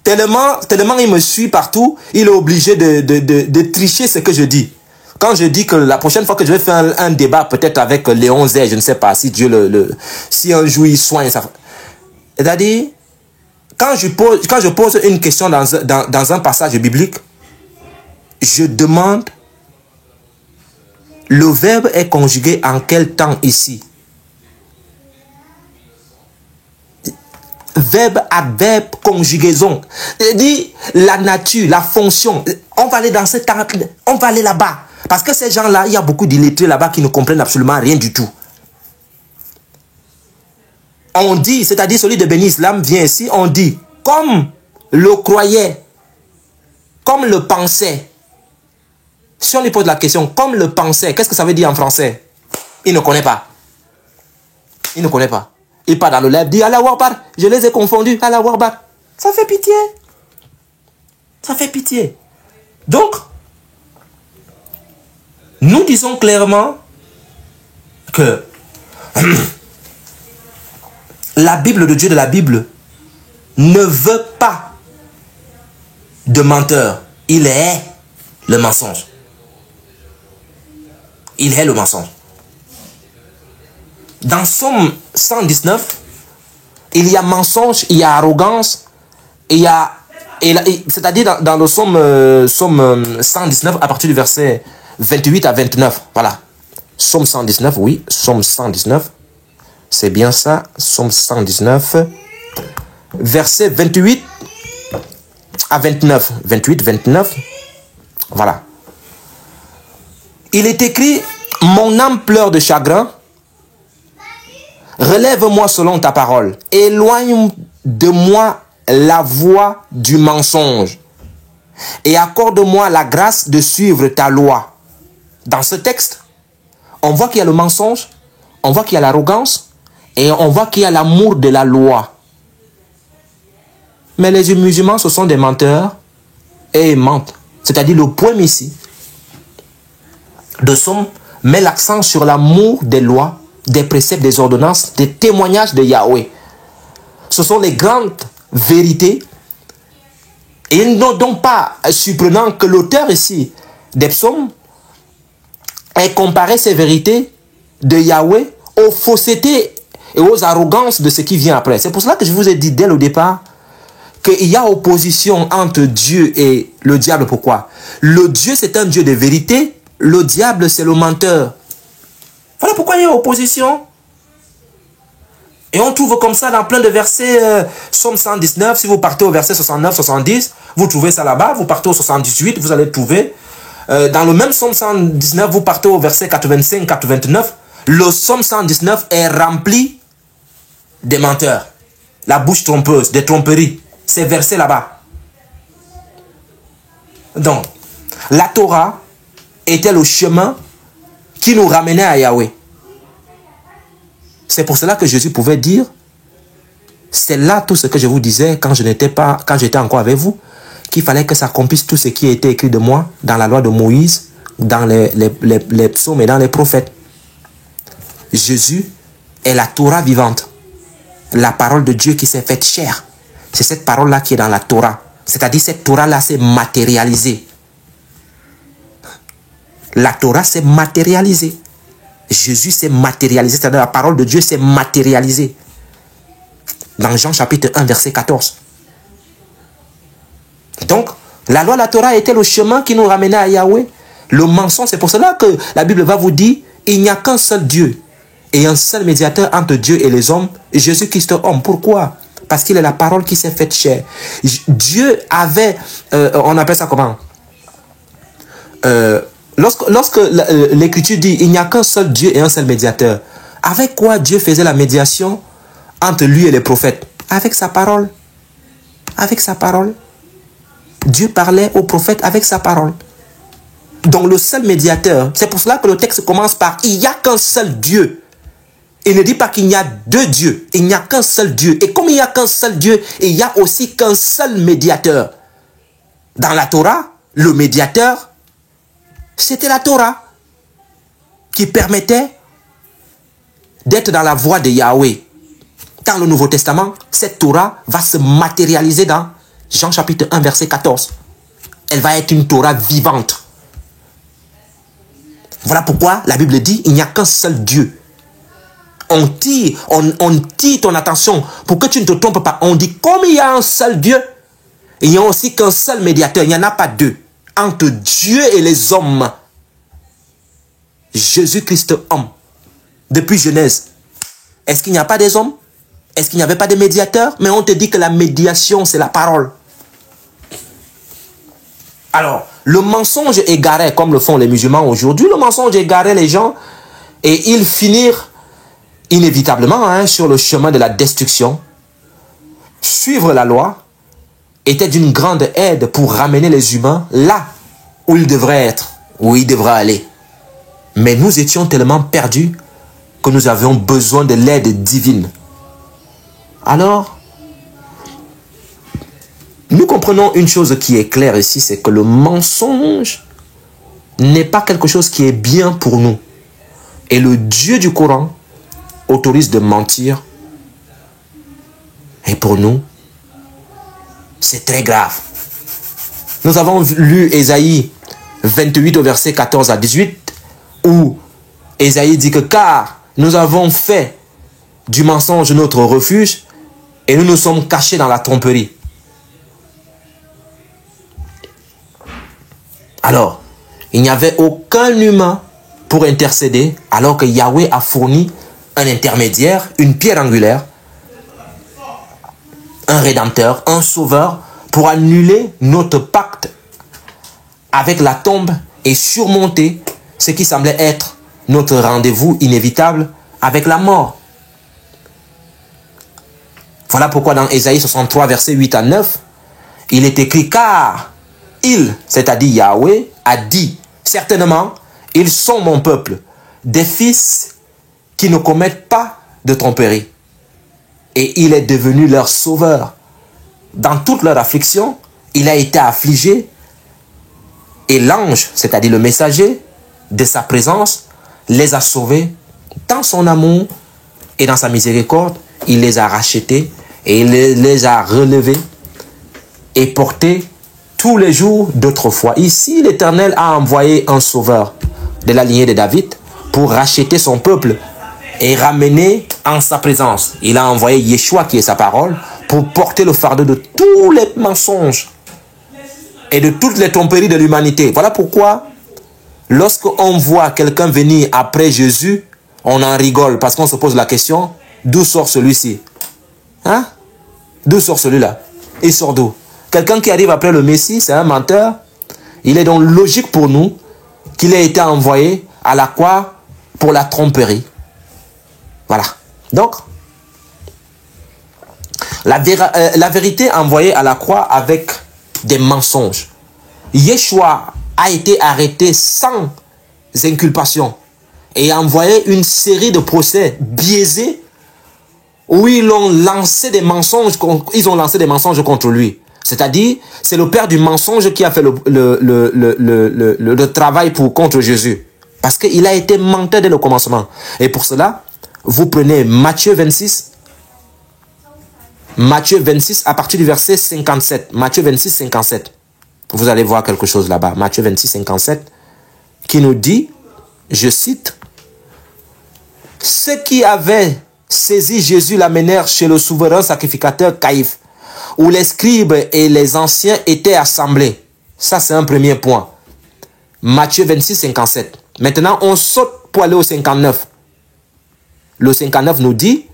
tellement il me suit partout, il est obligé de tricher ce que je dis. Quand je dis que la prochaine fois que je vais faire un débat, peut-être avec Léon Zé, je ne sais pas, si Dieu si un jour il soigne ça. C'est-à-dire, quand je pose une question dans un passage biblique, je demande, le verbe est conjugué en quel temps ici? Verbe, adverbe, conjugaison. C'est-à-dire, la nature, la fonction. On va aller dans ce temps, on va aller là-bas. Parce que ces gens-là, il y a beaucoup d'illettrés là-bas qui ne comprennent absolument rien du tout. On dit, c'est-à-dire celui de Béni Islam vient ici, on dit, comme le croyait, comme le pensait. Si on lui pose la question, comme le pensait, qu'est-ce que ça veut dire en français? Il ne connaît pas. Il ne connaît pas. Il part dans le live, dit Allah Warbar, je les ai confondus, Allah Warbar. Ça fait pitié. Ça fait pitié. Donc, nous disons clairement que la Bible de Dieu de la Bible ne veut pas de menteur. Il est le mensonge. Il est le mensonge. Dans Somme 119, il y a mensonge, il y a arrogance, il y a... C'est-à-dire dans le Somme 119, à partir du verset 28 à 29. Voilà. Somme 119, oui. Somme 119. C'est bien ça. Somme 119. Verset 28 à 29. 28, 29. Voilà. Il est écrit, mon âme pleure de chagrin. Relève-moi selon ta parole. Éloigne de moi la voie du mensonge. Et accorde-moi la grâce de suivre ta loi. Dans ce texte, on voit qu'il y a le mensonge, on voit qu'il y a l'arrogance, et on voit qu'il y a l'amour de la loi. Mais les musulmans, ce sont des menteurs, et ils mentent. C'est-à-dire le poème ici de Somme met l'accent sur l'amour des lois, des préceptes, des ordonnances, des témoignages de Yahweh. Ce sont les grandes vérités. Et il n'est donc pas surprenant que l'auteur ici des psaumes ait comparé ces vérités de Yahweh aux faussetés et aux arrogances de ce qui vient après. C'est pour cela que je vous ai dit dès le départ qu'il y a opposition entre Dieu et le diable. Pourquoi? Le Dieu, c'est un Dieu de vérité. Le diable, c'est le menteur. Voilà pourquoi il y a opposition. Et on trouve comme ça dans plein de versets, Somme 119, si vous partez au verset 69, 70, vous trouvez ça là-bas. Vous partez au 78, vous allez trouver. Dans le même Somme 119, vous partez au verset 85, 89. Le Somme 119 est rempli des menteurs. La bouche trompeuse, des tromperies. Ces versets là-bas. Donc, la Torah était le chemin qui nous ramenait à Yahweh. C'est pour cela que Jésus pouvait dire, c'est là tout ce que je vous disais quand j'étais encore avec vous, qu'il fallait que s'accomplisse tout ce qui a été écrit de moi dans la loi de Moïse, dans les psaumes et dans les prophètes. Jésus est la Torah vivante, la parole de Dieu qui s'est faite chair. C'est cette parole-là qui est dans la Torah. C'est-à-dire cette Torah-là s'est matérialisée. La Torah s'est matérialisée. Jésus s'est matérialisé, c'est-à-dire la parole de Dieu s'est matérialisée. Dans Jean chapitre 1, verset 14. Donc, la loi, la Torah était le chemin qui nous ramenait à Yahweh. Le mensonge, c'est pour cela que la Bible va vous dire, il n'y a qu'un seul Dieu et un seul médiateur entre Dieu et les hommes, Jésus-Christ homme. Pourquoi? Parce qu'il est la parole qui s'est faite chair. Dieu avait, on appelle ça comment? Lorsque l'Écriture dit il n'y a qu'un seul Dieu et un seul médiateur, avec quoi Dieu faisait la médiation entre lui et les prophètes? Avec sa parole. Avec sa parole. Dieu parlait aux prophètes avec sa parole. Donc le seul médiateur, c'est pour cela que le texte commence par il n'y a qu'un seul Dieu. Il ne dit pas qu'il y a deux dieux. Il n'y a qu'un seul Dieu. Et comme il n'y a qu'un seul Dieu, il n'y a aussi qu'un seul médiateur. Dans la Torah, le médiateur, c'était la Torah qui permettait d'être dans la voie de Yahweh. Dans le Nouveau Testament, cette Torah va se matérialiser dans Jean chapitre 1, verset 14. Elle va être une Torah vivante. Voilà pourquoi la Bible dit il n'y a qu'un seul Dieu. On tire ton attention pour que tu ne te trompes pas. On dit comme il y a un seul Dieu, il n'y a aussi qu'un seul médiateur. Il n'y en a pas deux. Entre Dieu et les hommes. Jésus-Christ homme. Depuis Genèse. Est-ce qu'il n'y a pas des hommes? Est-ce qu'il n'y avait pas de médiateurs? Mais on te dit que la médiation, c'est la parole. Alors, le mensonge égarait, comme le font les musulmans aujourd'hui, le mensonge égarait les gens et ils finirent inévitablement sur le chemin de la destruction. Suivre la loi était d'une grande aide pour ramener les humains là où ils devraient être, où ils devraient aller. Mais nous étions tellement perdus que nous avions besoin de l'aide divine. Alors, nous comprenons une chose qui est claire ici, c'est que le mensonge n'est pas quelque chose qui est bien pour nous. Et le Dieu du Coran autorise de mentir. Et pour nous, c'est très grave. Nous avons lu Ésaïe 28 au verset 14 à 18, où Ésaïe dit que car nous avons fait du mensonge notre refuge et nous nous sommes cachés dans la tromperie. Alors, il n'y avait aucun humain pour intercéder, alors que Yahweh a fourni un intermédiaire, une pierre angulaire, un rédempteur, un sauveur, pour annuler notre pacte avec la tombe et surmonter ce qui semblait être notre rendez-vous inévitable avec la mort. Voilà pourquoi dans Ésaïe 63, versets 8 à 9, il est écrit, car il, c'est-à-dire Yahweh, a dit, certainement, ils sont mon peuple, des fils qui ne commettent pas de tromperie. Et il est devenu leur sauveur. Dans toute leur affliction, il a été affligé. Et l'ange, c'est-à-dire le messager de sa présence, les a sauvés dans son amour et dans sa miséricorde. Il les a rachetés et il les a relevés et portés tous les jours d'autrefois. Ici, l'Éternel a envoyé un sauveur de la lignée de David pour racheter son peuple et ramener en sa présence. Il a envoyé Yeshua, qui est sa parole, pour porter le fardeau de tous les mensonges et de toutes les tromperies de l'humanité. Voilà pourquoi, lorsqu'on voit quelqu'un venir après Jésus, on en rigole parce qu'on se pose la question, d'où sort celui-ci? Hein? D'où sort celui-là? Il sort d'où? Quelqu'un qui arrive après le Messie, c'est un menteur. Il est donc logique pour nous qu'il ait été envoyé à la croix pour la tromperie. Voilà. Donc, la vérité envoyée à la croix avec des mensonges. Yeshua a été arrêté sans inculpation et a envoyé une série de procès biaisés où ils ont lancé des mensonges contre lui. C'est-à-dire, c'est le père du mensonge qui a fait le travail contre Jésus. Parce qu'il a été menteur dès le commencement. Et pour cela, vous prenez Matthieu 26 à partir du verset 57. Matthieu 26, 57. Vous allez voir quelque chose là-bas. Matthieu 26, 57, qui nous dit, je cite, « Ceux qui avaient saisi Jésus l'amenèrent chez le souverain sacrificateur Caïphe, où les scribes et les anciens étaient assemblés. » Ça, c'est un premier point. Matthieu 26, 57. Maintenant, on saute pour aller au 59. Le 59 nous dit,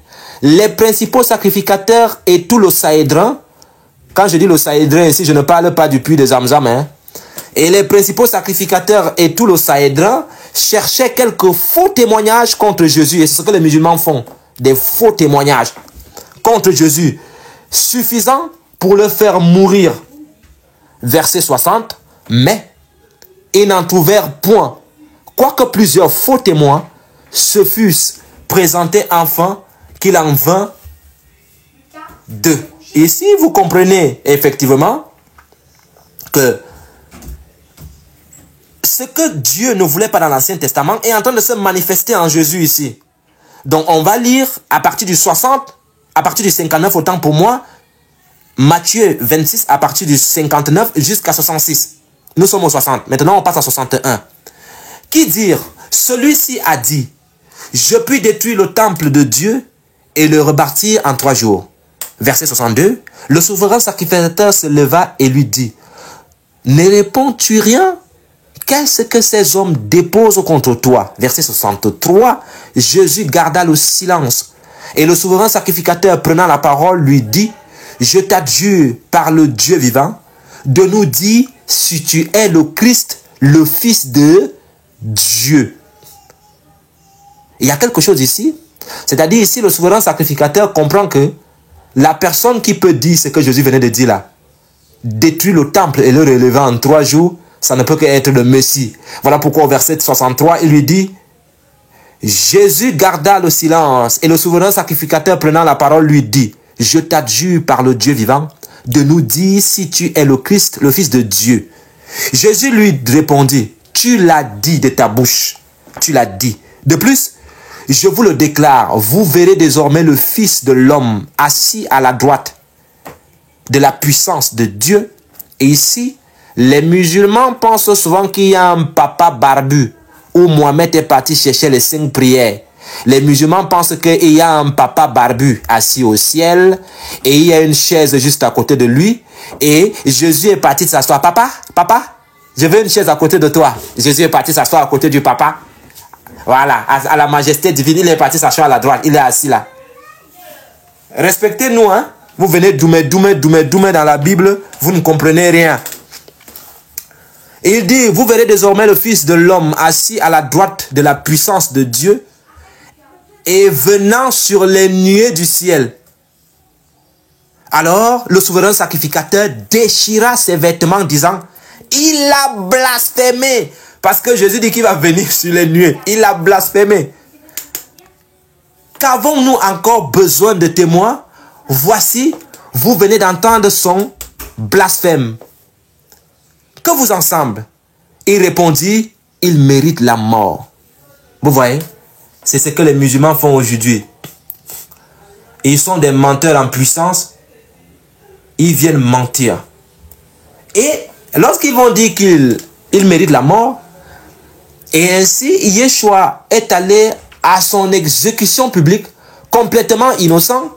les principaux sacrificateurs et tout le Sahédrin, quand je dis le Sahédrin ici, je ne parle pas du puits de Zamzam, hein, et les principaux sacrificateurs et tout le Sahédrin cherchaient quelques faux témoignages contre Jésus, et c'est ce que les musulmans font, des faux témoignages contre Jésus, suffisant pour le faire mourir. Verset 60, mais ils n'en trouvèrent point, quoique plusieurs faux témoins se fussent présentés enfin qu'il en vint deux. Ici, vous comprenez effectivement que ce que Dieu ne voulait pas dans l'Ancien Testament est en train de se manifester en Jésus ici. Donc, on va lire à partir du 60, à partir du 59, autant pour moi, Matthieu 26, à partir du 59 jusqu'à 66. Nous sommes au 60. Maintenant, on passe à 61. Qui dire, celui-ci a dit, je puis détruire le temple de Dieu et le rebâtir en 3 jours. Verset 62. Le souverain sacrificateur se leva et lui dit, ne réponds-tu rien? Qu'est-ce que ces hommes déposent contre toi? Verset 63. Jésus garda le silence. Et le souverain sacrificateur, prenant la parole, lui dit, je t'adjure par le Dieu vivant de nous dire si tu es le Christ, le Fils de Dieu. Il y a quelque chose ici. C'est-à-dire ici, le souverain sacrificateur comprend que la personne qui peut dire ce que Jésus venait de dire là, détruire le temple et le relever en 3 jours, ça ne peut qu'être le Messie. Voilà pourquoi au verset 63, il lui dit, Jésus garda le silence et le souverain sacrificateur prenant la parole lui dit, je t'adjure par le Dieu vivant de nous dire si tu es le Christ, le Fils de Dieu. Jésus lui répondit, tu l'as dit de ta bouche, tu l'as dit. De plus, je vous le déclare, vous verrez désormais le Fils de l'homme assis à la droite de la puissance de Dieu. Et ici, Les musulmans pensent souvent qu'il y a un papa barbu où Mohamed est parti chercher les 5 prières. Les musulmans pensent qu'il y a un papa barbu assis au ciel et il y a une chaise juste à côté de lui et Jésus est parti s'asseoir. Papa, je veux une chaise à côté de toi. Jésus est parti s'asseoir à côté du papa. Voilà, à la majesté divine, il est parti s'asseoir à la droite. Il est assis là. Respectez-nous, hein. Vous venez doumer dans la Bible, vous ne comprenez rien. Et il dit, vous verrez désormais le Fils de l'homme assis à la droite de la puissance de Dieu et venant sur les nuées du ciel. Alors, le souverain sacrificateur déchira ses vêtements disant, il a blasphémé. Parce que Jésus dit qu'il va venir sur les nuées. Il a blasphémé. Qu'avons-nous encore besoin de témoins? Voici, vous venez d'entendre son blasphème. Que vous ensemble? Il répondit, il mérite la mort. Vous voyez? C'est ce que les musulmans font aujourd'hui. Ils sont des menteurs en puissance. Ils viennent mentir. Et lorsqu'ils vont dire qu'il mérite la mort, et ainsi Yeshua est allé à son exécution publique complètement innocent,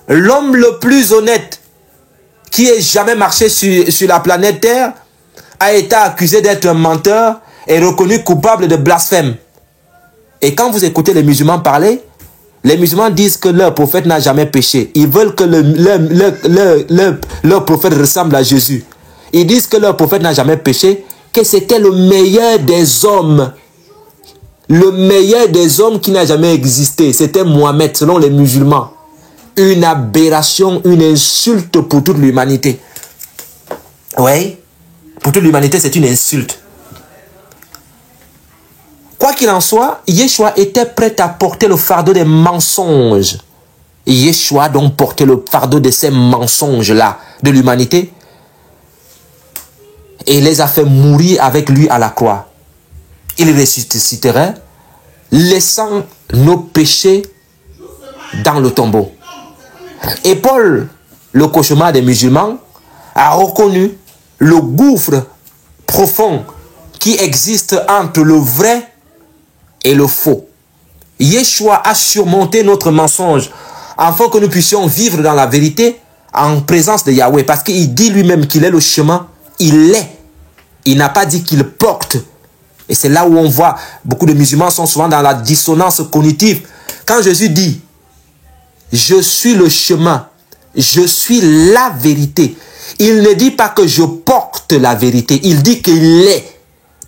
l'homme le plus honnête qui ait jamais marché sur la planète Terre a été accusé d'être un menteur et reconnu coupable de blasphème. Et quand vous écoutez les musulmans parler, les musulmans disent que leur prophète n'a jamais péché. Ils veulent que leur prophète ressemble à Jésus. Ils disent que leur prophète n'a jamais péché, que c'était le meilleur des hommes. Le meilleur des hommes qui n'a jamais existé. C'était Mohamed, selon les musulmans. Une aberration, une insulte pour toute l'humanité. Oui, pour toute l'humanité, c'est une insulte. Quoi qu'il en soit, Yeshua était prêt à porter le fardeau des mensonges. Yeshua donc portait le fardeau de ces mensonges-là de l'humanité et les a fait mourir avec lui à la croix. Il ressusciterait, laissant nos péchés dans le tombeau. Et Paul, le cauchemar des musulmans, a reconnu le gouffre profond qui existe entre le vrai et le faux. Yeshua a surmonté notre mensonge afin que nous puissions vivre dans la vérité en présence de Yahweh. Parce qu'il dit lui-même qu'il est le chemin, il l'est. Il n'a pas dit qu'il porte. Et c'est là où on voit, beaucoup de musulmans sont souvent dans la dissonance cognitive. Quand Jésus dit, je suis le chemin, je suis la vérité, il ne dit pas que je porte la vérité, il dit qu'il est.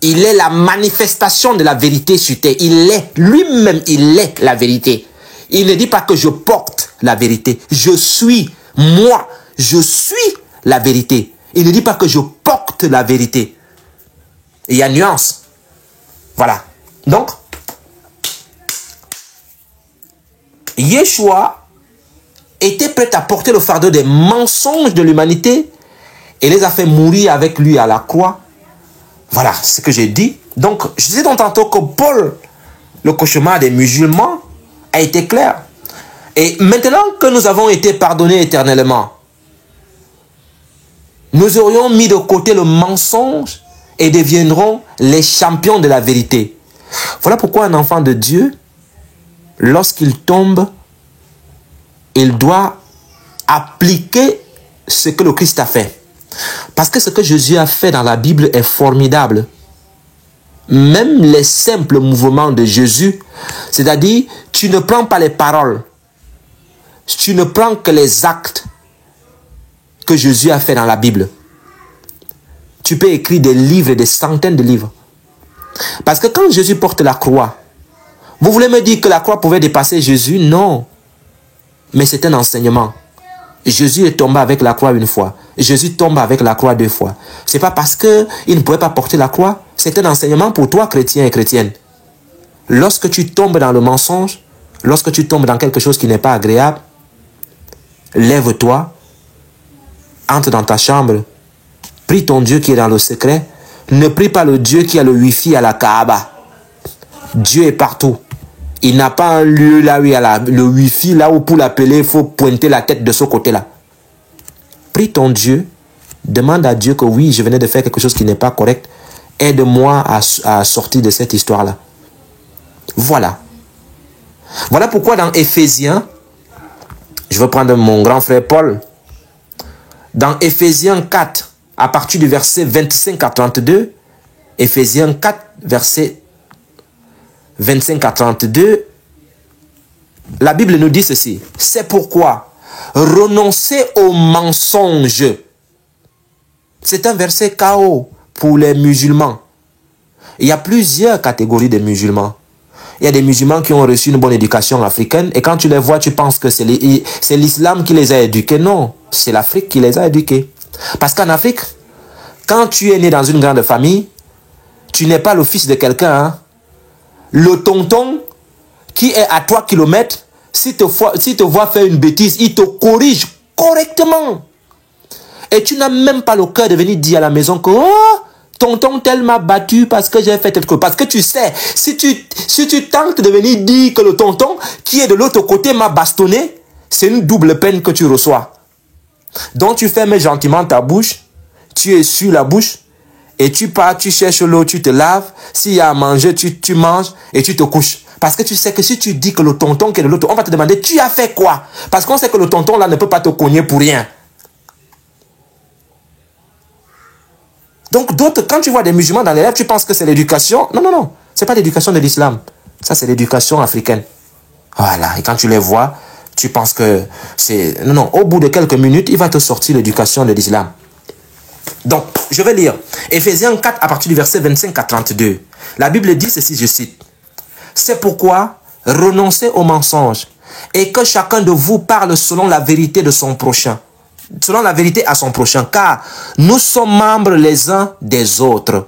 Il est la manifestation de la vérité sur terre. Il est, lui-même, il est la vérité. Il ne dit pas que je porte la vérité. Je suis, moi, je suis la vérité. Il ne dit pas que je porte la vérité. Il y a nuance. Voilà. Donc, Yeshua était prêt à porter le fardeau des mensonges de l'humanité et les a fait mourir avec lui à la croix. Voilà ce que j'ai dit. Donc, je disais donc tantôt que Paul, le cauchemar des musulmans, a été clair. Et maintenant que nous avons été pardonnés éternellement, nous aurions mis de côté le mensonge et deviendrons les champions de la vérité. Voilà pourquoi un enfant de Dieu, lorsqu'il tombe, il doit appliquer ce que le Christ a fait. Parce que ce que Jésus a fait dans la Bible est formidable. Même les simples mouvements de Jésus, c'est-à-dire, tu ne prends pas les paroles, tu ne prends que les actes que Jésus a fait dans la Bible. Tu peux écrire des livres, des centaines de livres. Parce que quand Jésus porte la croix, vous voulez me dire que la croix pouvait dépasser Jésus? Non. Mais c'est un enseignement. Jésus est tombé avec la croix une fois. Jésus tombe avec la croix deux fois. Ce n'est pas parce qu'il ne pouvait pas porter la croix. C'est un enseignement pour toi, chrétien et chrétienne. Lorsque tu tombes dans le mensonge, lorsque tu tombes dans quelque chose qui n'est pas agréable, lève-toi, entre dans ta chambre, prie ton Dieu qui est dans le secret. Ne prie pas le Dieu qui a le Wi-Fi à la Kaaba. Dieu est partout. Il n'a pas un lieu là où il y a le Wi-Fi, là où pour l'appeler, il faut pointer la tête de ce côté-là. Prie ton Dieu Demande à Dieu que oui, je venais de faire quelque chose qui n'est pas correct. Aide-moi à sortir de cette histoire-là. Voilà. Voilà pourquoi dans Éphésiens, je vais prendre mon grand frère Paul. Dans Éphésiens 4, à partir du verset 25 à 32, Éphésiens 4, verset 25 à 32, la Bible nous dit ceci. C'est pourquoi renoncez au mensonge. C'est un verset KO pour les musulmans. Il y a plusieurs catégories de musulmans. Il y a des musulmans qui ont reçu une bonne éducation africaine et quand tu les vois, tu penses que c'est l'islam qui les a éduqués. Non, c'est l'Afrique qui les a éduqués. Parce qu'en Afrique, quand tu es né dans une grande famille, tu n'es pas le fils de quelqu'un. Hein? Le tonton qui est à 3 km, s'il te voit faire une bêtise, il te corrige correctement. Et tu n'as même pas le cœur de venir dire à la maison que oh, tonton tel m'a battu parce que j'ai fait quelque chose. Parce que tu sais, si tu tentes de venir dire que le tonton qui est de l'autre côté m'a bastonné, c'est une double peine que tu reçois. Donc tu fermes gentiment ta bouche, tu essuies la bouche et tu pars, tu cherches l'eau, tu te laves. S'il y a à manger, tu manges et tu te couches. Parce que tu sais que si tu dis que le tonton qui est de l'autre, on va te demander tu as fait quoi? Parce qu'on sait que le tonton là ne peut pas te cogner pour rien. Donc d'autres, quand tu vois des musulmans dans les rêves, tu penses que c'est l'éducation. Non, non, non. C'est pas l'éducation de l'islam. Ça, c'est l'éducation africaine. Voilà. Et quand tu les vois, tu penses que c'est... Non, non. Au bout de quelques minutes, il va te sortir l'éducation de l'islam. Donc, je vais lire. Éphésiens 4, à partir du verset 25 à 32. La Bible dit ceci, je cite. C'est pourquoi renoncez au mensonge et que chacun de vous parle selon la vérité de son prochain. Selon la vérité à son prochain, car nous sommes membres les uns des autres.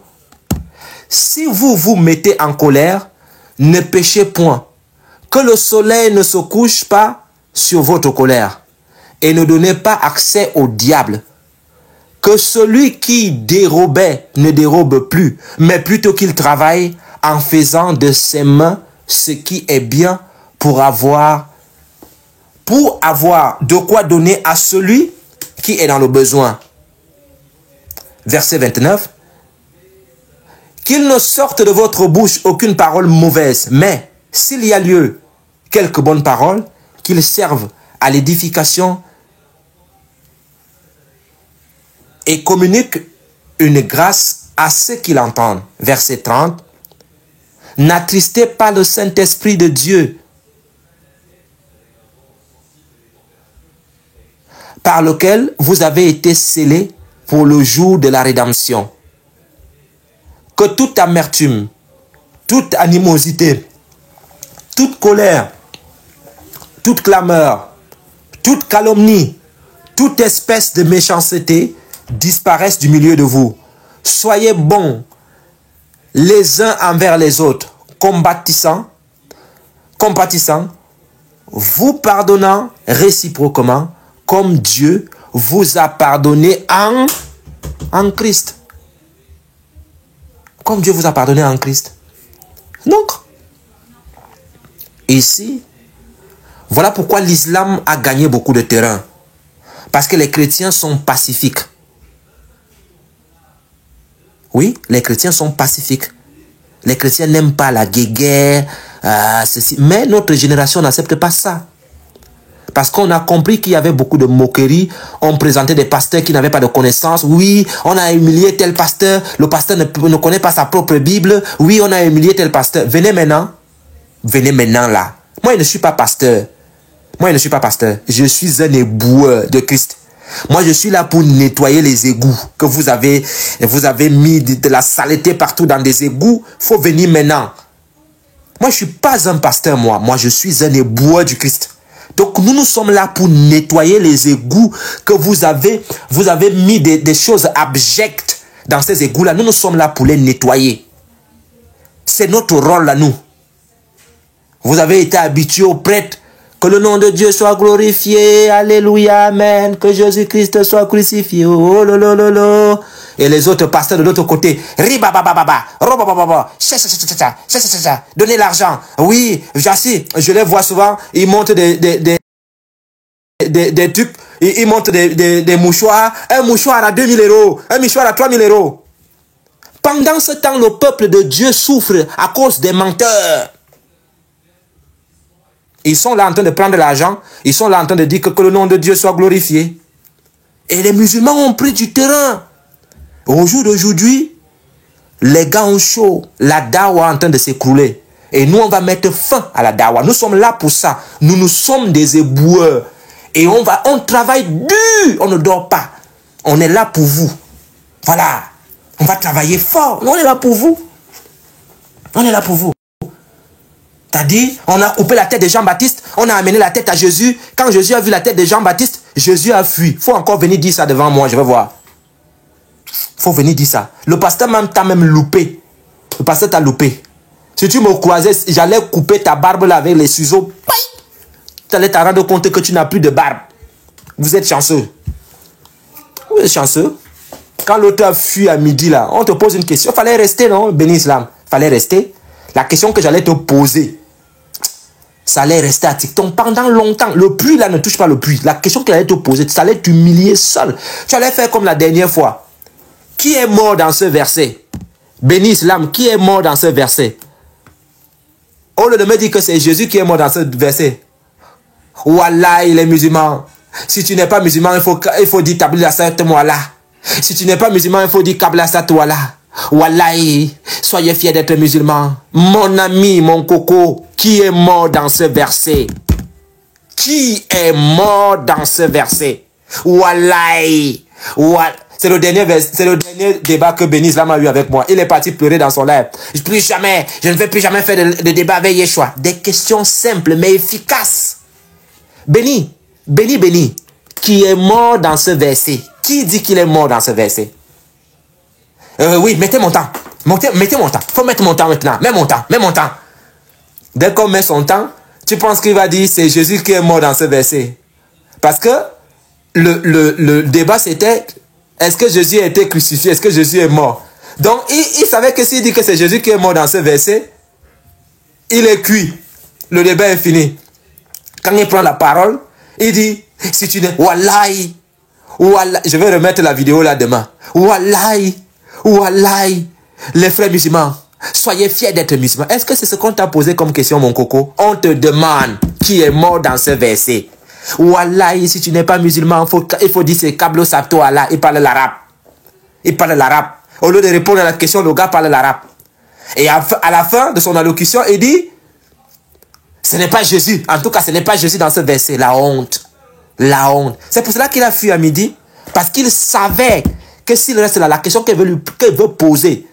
Si vous vous mettez en colère, ne péchez point, que le soleil ne se couche pas sur votre colère, et ne donnez pas accès au diable. Que celui qui dérobait ne dérobe plus, mais plutôt qu'il travaille en faisant de ses mains ce qui est bien pour avoir de quoi donner à celui qui est dans le besoin. Verset 29. Qu'il ne sorte de votre bouche aucune parole mauvaise, mais s'il y a lieu, quelques bonnes paroles, qu'ils servent à l'édification et communiquent une grâce à ceux qui l'entendent. Verset 30. N'attristez pas le Saint-Esprit de Dieu, par lequel vous avez été scellés pour le jour de la rédemption. Que toute amertume, toute animosité, toute colère, toute clameur, toute calomnie, toute espèce de méchanceté disparaissent du milieu de vous. Soyez bons les uns envers les autres, compatissants, vous pardonnant réciproquement, comme Dieu vous a pardonné en Christ. Comme Dieu vous a pardonné en Christ. Donc, ici, voilà pourquoi l'islam a gagné beaucoup de terrain. Parce que les chrétiens sont pacifiques. Oui, les chrétiens sont pacifiques. Les chrétiens n'aiment pas la guerre, ceci. Mais notre génération n'accepte pas ça. Parce qu'on a compris qu'il y avait beaucoup de moqueries. On présentait des pasteurs qui n'avaient pas de connaissances. Oui, on a humilié tel pasteur. Le pasteur ne connaît pas sa propre Bible. Oui, on a humilié tel pasteur. Venez maintenant là. Moi, je ne suis pas pasteur. Je suis un éboueur de Christ. Moi, je suis là pour nettoyer les égouts que vous avez mis de la saleté partout dans des égouts. Il faut venir maintenant. Moi, je ne suis pas un pasteur, moi. Moi, je suis un éboueur du Christ. Donc, nous sommes là pour nettoyer les égouts que vous avez mis des choses abjectes dans ces égouts-là. Nous sommes là pour les nettoyer. C'est notre rôle à nous. Vous avez été habitués aux prêtres. Que le nom de Dieu soit glorifié. Alléluia, amen. Que Jésus-Christ soit crucifié. Oh, lolo. Et les autres pasteurs de l'autre côté. Ribabababa. Robababa. Donnez l'argent. Oui, je les vois souvent. Ils montent des trucs. ils montrent des mouchoirs. Un mouchoir à 2000 euros, un mouchoir à 3000 euros. Pendant ce temps, le peuple de Dieu souffre à cause des menteurs. Ils sont là en train de prendre l'argent. Ils sont là en train de dire que le nom de Dieu soit glorifié. Et les musulmans ont pris du terrain. Au jour d'aujourd'hui, les gars ont chaud. La dawa est en train de s'écrouler. Et nous, on va mettre fin à la dawa. Nous sommes là pour ça. Nous sommes des éboueurs. Et on travaille dur. On ne dort pas. On est là pour vous. Voilà. On va travailler fort. On est là pour vous. On est là pour vous. C'est-à-dire, on a coupé la tête de Jean-Baptiste, on a amené la tête à Jésus. Quand Jésus a vu la tête de Jean-Baptiste, Jésus a fui. Il faut encore venir dire ça devant moi, je vais voir. Il faut venir dire ça. Le pasteur t'a même loupé. Le pasteur t'a loupé. Si tu me croisais, j'allais couper ta barbe là avec les ciseaux. Tu allais te rendre compte que tu n'as plus de barbe. Vous êtes chanceux. Vous êtes chanceux. Quand l'autre a fui à midi là, on te pose une question. Il fallait rester, non? Béni Islam. Il fallait rester. La question que j'allais te poser, ça allait rester à TikTok pendant longtemps. Le puits là ne touche pas le puits. La question qu'elle allait te poser, ça allait t'humilier seul. Tu allais faire comme la dernière fois. Qui est mort dans ce verset? Béni Islam, qui est mort dans ce verset? Au lieu de me dire que c'est Jésus qui est mort dans ce verset. Wallah, il est musulman. Si tu n'es pas musulman, il faut dire tabli la sat là. Si tu n'es pas musulman, il faut dire kabla sat là. Wallahi, soyez fiers d'être musulman. Mon ami, mon coco, qui est mort dans ce verset? Qui est mort dans ce verset? Wallahi. C'est le dernier débat que Béni Islam a eu avec moi. Il est parti pleurer dans son live. Je ne vais plus jamais faire de débat avec Yeshua. Des questions simples mais efficaces. Béni, qui est mort dans ce verset? Qui dit qu'il est mort dans ce verset? Oui, mettez mon temps. Mettez mon temps. Faut mettre mon temps maintenant. Mets mon temps. Dès qu'on met son temps, tu penses qu'il va dire c'est Jésus qui est mort dans ce verset. Parce que le débat c'était est-ce que Jésus a été crucifié? Est-ce que Jésus est mort? Donc il savait que s'il dit que c'est Jésus qui est mort dans ce verset, il est cuit. Le débat est fini. Quand il prend la parole, il dit si tu n'es Wallahi, je vais remettre la vidéo là demain. Wallahi, les frères musulmans, soyez fiers d'être musulmans. Est-ce que c'est ce qu'on t'a posé comme question, mon coco? On te demande qui est mort dans ce verset. Wallahi, si tu n'es pas musulman, il faut dire c'est Kablo Sabto Allah. Il parle l'arabe. Au lieu de répondre à la question, le gars parle l'arabe. Et à la fin de son allocution, il dit ce n'est pas Jésus. En tout cas, ce n'est pas Jésus dans ce verset. La honte. C'est pour cela qu'il a fui à midi. Parce qu'il savait que s'il reste là, la question qu'il veut poser,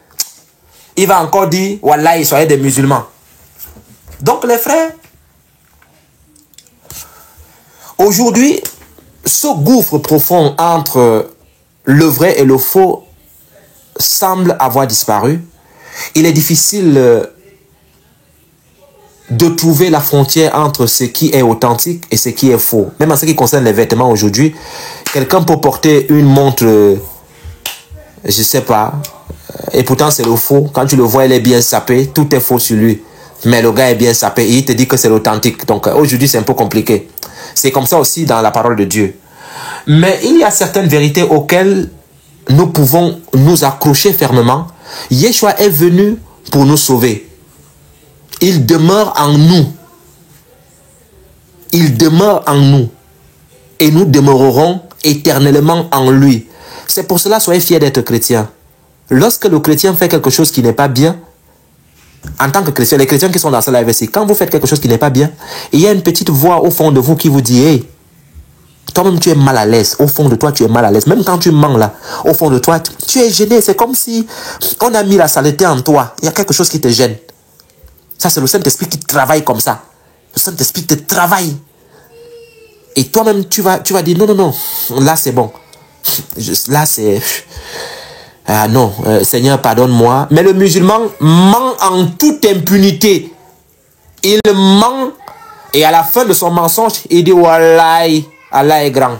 il va encore dire, Wallah, soyez des musulmans. Donc les frères, aujourd'hui, ce gouffre profond entre le vrai et le faux semble avoir disparu. Il est difficile de trouver la frontière entre ce qui est authentique et ce qui est faux. Même en ce qui concerne les vêtements aujourd'hui, quelqu'un peut porter une montre, je sais pas, et pourtant c'est le faux. Quand tu le vois, il est bien sapé, tout est faux sur lui. Mais le gars est bien sapé et il te dit que c'est l'authentique. Donc aujourd'hui, c'est un peu compliqué. C'est comme ça aussi dans la parole de Dieu. Mais il y a certaines vérités auxquelles nous pouvons nous accrocher fermement. Yeshua est venu pour nous sauver. Il demeure en nous. Il demeure en nous. Et nous demeurerons éternellement en lui. C'est pour cela, soyez fiers d'être chrétien. Lorsque le chrétien fait quelque chose qui n'est pas bien, en tant que chrétien, les chrétiens qui sont dans ce live ici, quand vous faites quelque chose qui n'est pas bien, il y a une petite voix au fond de vous qui vous dit, hey, toi-même tu es mal à l'aise. Au fond de toi, tu es mal à l'aise. Même quand tu mens là, au fond de toi, tu es gêné. C'est comme si on a mis la saleté en toi. Il y a quelque chose qui te gêne. Ça, c'est le Saint-Esprit qui travaille comme ça. Le Saint-Esprit te travaille. Et toi-même, tu vas dire, non, là c'est bon. Là c'est... Ah non, Seigneur, pardonne-moi. Mais le musulman ment en toute impunité. Il ment et à la fin de son mensonge, il dit, Wallahi, Allah est grand.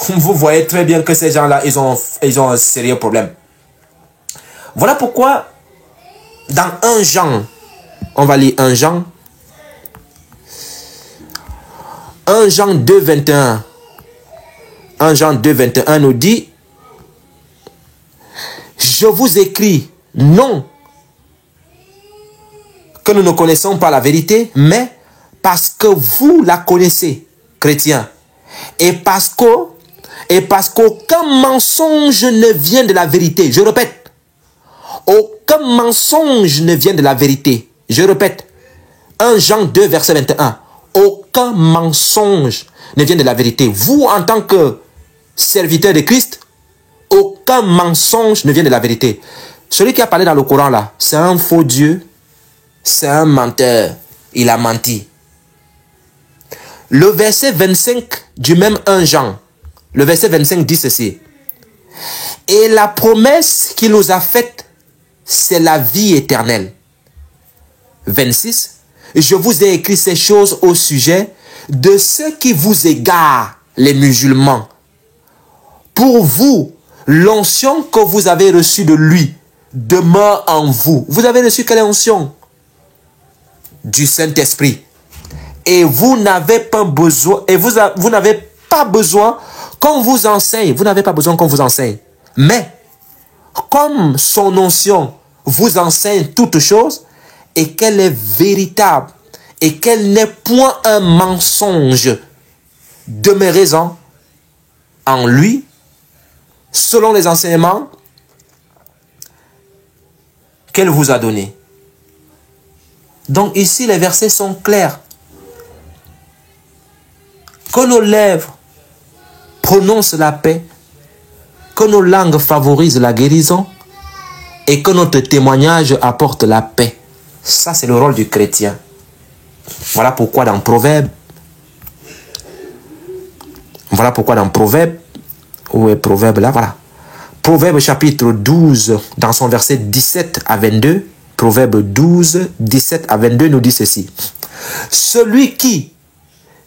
Vous voyez très bien que ces gens-là, ils ont un sérieux problème. Voilà pourquoi, dans 1 Jean, on va lire 1 Jean, 1 Jean 2, 21. 1 Jean 2, 21 nous dit, je vous écris, non que nous ne connaissons pas la vérité, mais parce que vous la connaissez, chrétiens, et parce qu'aucun mensonge ne vient de la vérité. Je répète, aucun mensonge ne vient de la vérité. Je répète, 1 Jean 2, verset 21. Aucun mensonge ne vient de la vérité. Vous, en tant que serviteur de Christ, aucun mensonge ne vient de la vérité. Celui qui a parlé dans le Coran là, c'est un faux Dieu, c'est un menteur. Il a menti. Le verset 25 du même 1 Jean, le verset 25 dit ceci. Et la promesse qu'il nous a faite, c'est la vie éternelle. 26. Je vous ai écrit ces choses au sujet de ceux qui vous égarent, les musulmans. Pour vous, l'onction que vous avez reçue de lui demeure en vous. Vous avez reçu quelle onction? Du Saint-Esprit. Et vous n'avez pas besoin, vous n'avez pas besoin qu'on vous enseigne. Vous n'avez pas besoin qu'on vous enseigne. Mais, comme son onction vous enseigne toutes choses, et qu'elle est véritable, et qu'elle n'est point un mensonge, demeurez en lui, selon les enseignements qu'elle vous a donnés. Donc ici, les versets sont clairs. Que nos lèvres prononcent la paix, que nos langues favorisent la guérison, et que notre témoignage apporte la paix. Ça, c'est le rôle du chrétien. Voilà pourquoi dans Proverbe, où est Proverbe là, voilà. Proverbe chapitre 12, dans son verset 17 à 22, Proverbe 12, 17 à 22 nous dit ceci. Celui qui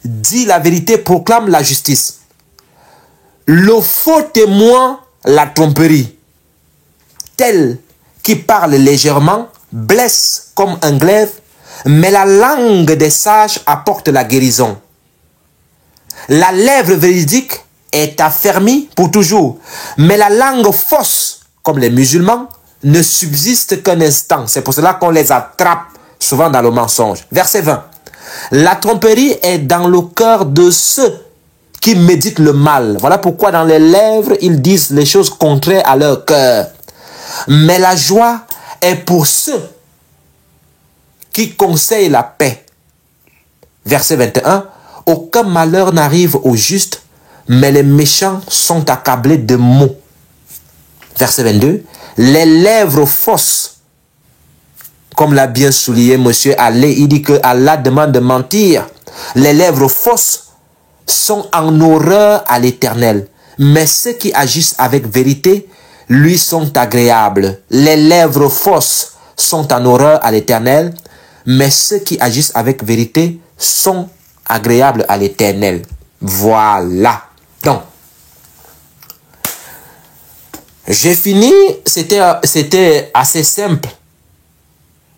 dit la vérité proclame la justice. Le faux témoin la tromperie. Tel qui parle légèrement blesse comme un glaive, mais la langue des sages apporte la guérison. La lèvre véridique est affermie pour toujours, mais la langue fausse, comme les musulmans, ne subsiste qu'un instant. C'est pour cela qu'on les attrape souvent dans le mensonge. Verset 20. La tromperie est dans le cœur de ceux qui méditent le mal. Voilà pourquoi dans les lèvres, ils disent les choses contraires à leur cœur. Mais la joie est pour ceux qui conseillent la paix. Verset 21. Aucun malheur n'arrive au juste, mais les méchants sont accablés de maux. Verset 22. Les lèvres fausses, comme l'a bien souligné monsieur Allah, il dit que Allah demande de mentir. Les lèvres fausses sont en horreur à l'Éternel, mais ceux qui agissent avec vérité lui sont agréables. Les lèvres fausses sont en horreur à l'Éternel, mais ceux qui agissent avec vérité sont agréables à l'Éternel. Voilà. Donc, j'ai fini. C'était assez simple.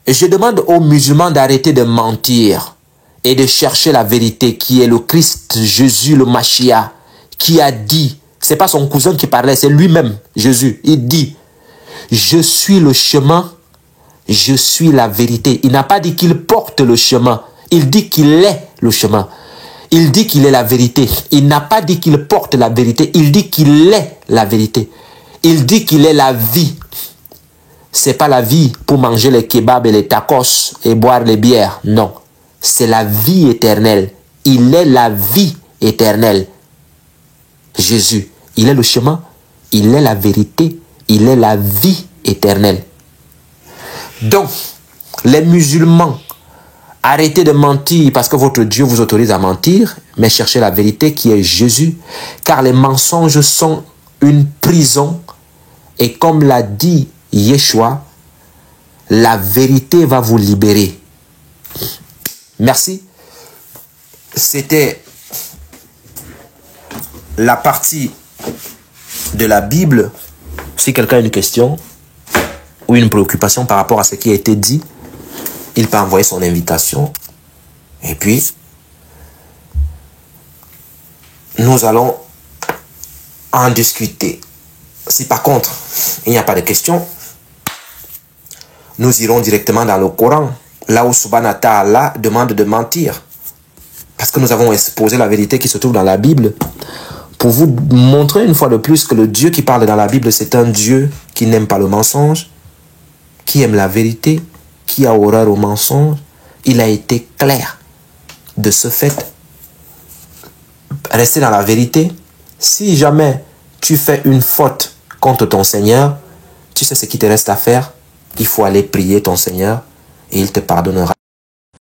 Je demande aux musulmans d'arrêter de mentir et de chercher la vérité qui est le Christ, Jésus, le Mashiach, qui a dit, c'est pas son cousin qui parlait, c'est lui-même, Jésus. Il dit, je suis le chemin, je suis la vérité. Il n'a pas dit qu'il porte le chemin. Il dit qu'il est le chemin. Il dit qu'il est la vérité. Il n'a pas dit qu'il porte la vérité. Il dit qu'il est la vérité. Il dit qu'il est la vie. C'est pas la vie pour manger les kebabs et les tacos et boire les bières. Non. C'est la vie éternelle. Il est la vie éternelle. Jésus, il est le chemin. Il est la vérité. Il est la vie éternelle. Donc, les musulmans, arrêtez de mentir parce que votre Dieu vous autorise à mentir, mais cherchez la vérité qui est Jésus, car les mensonges sont une prison. Et comme l'a dit Yeshua, la vérité va vous libérer. Merci. C'était la partie de la Bible. Si quelqu'un a une question ou une préoccupation par rapport à ce qui a été dit, il peut envoyer son invitation. Et puis, nous allons en discuter. Si par contre, il n'y a pas de questions, nous irons directement dans le Coran, là où Subhanahu wa Ta'ala demande de mentir. Parce que nous avons exposé la vérité qui se trouve dans la Bible pour vous montrer une fois de plus que le Dieu qui parle dans la Bible, c'est un Dieu qui n'aime pas le mensonge, qui aime la vérité, qui a horreur au mensonge. Il a été clair. De ce fait, restez dans la vérité. Si jamais tu fais une faute contre ton Seigneur, tu sais ce qu'il te reste à faire. Il faut aller prier ton Seigneur et il te pardonnera.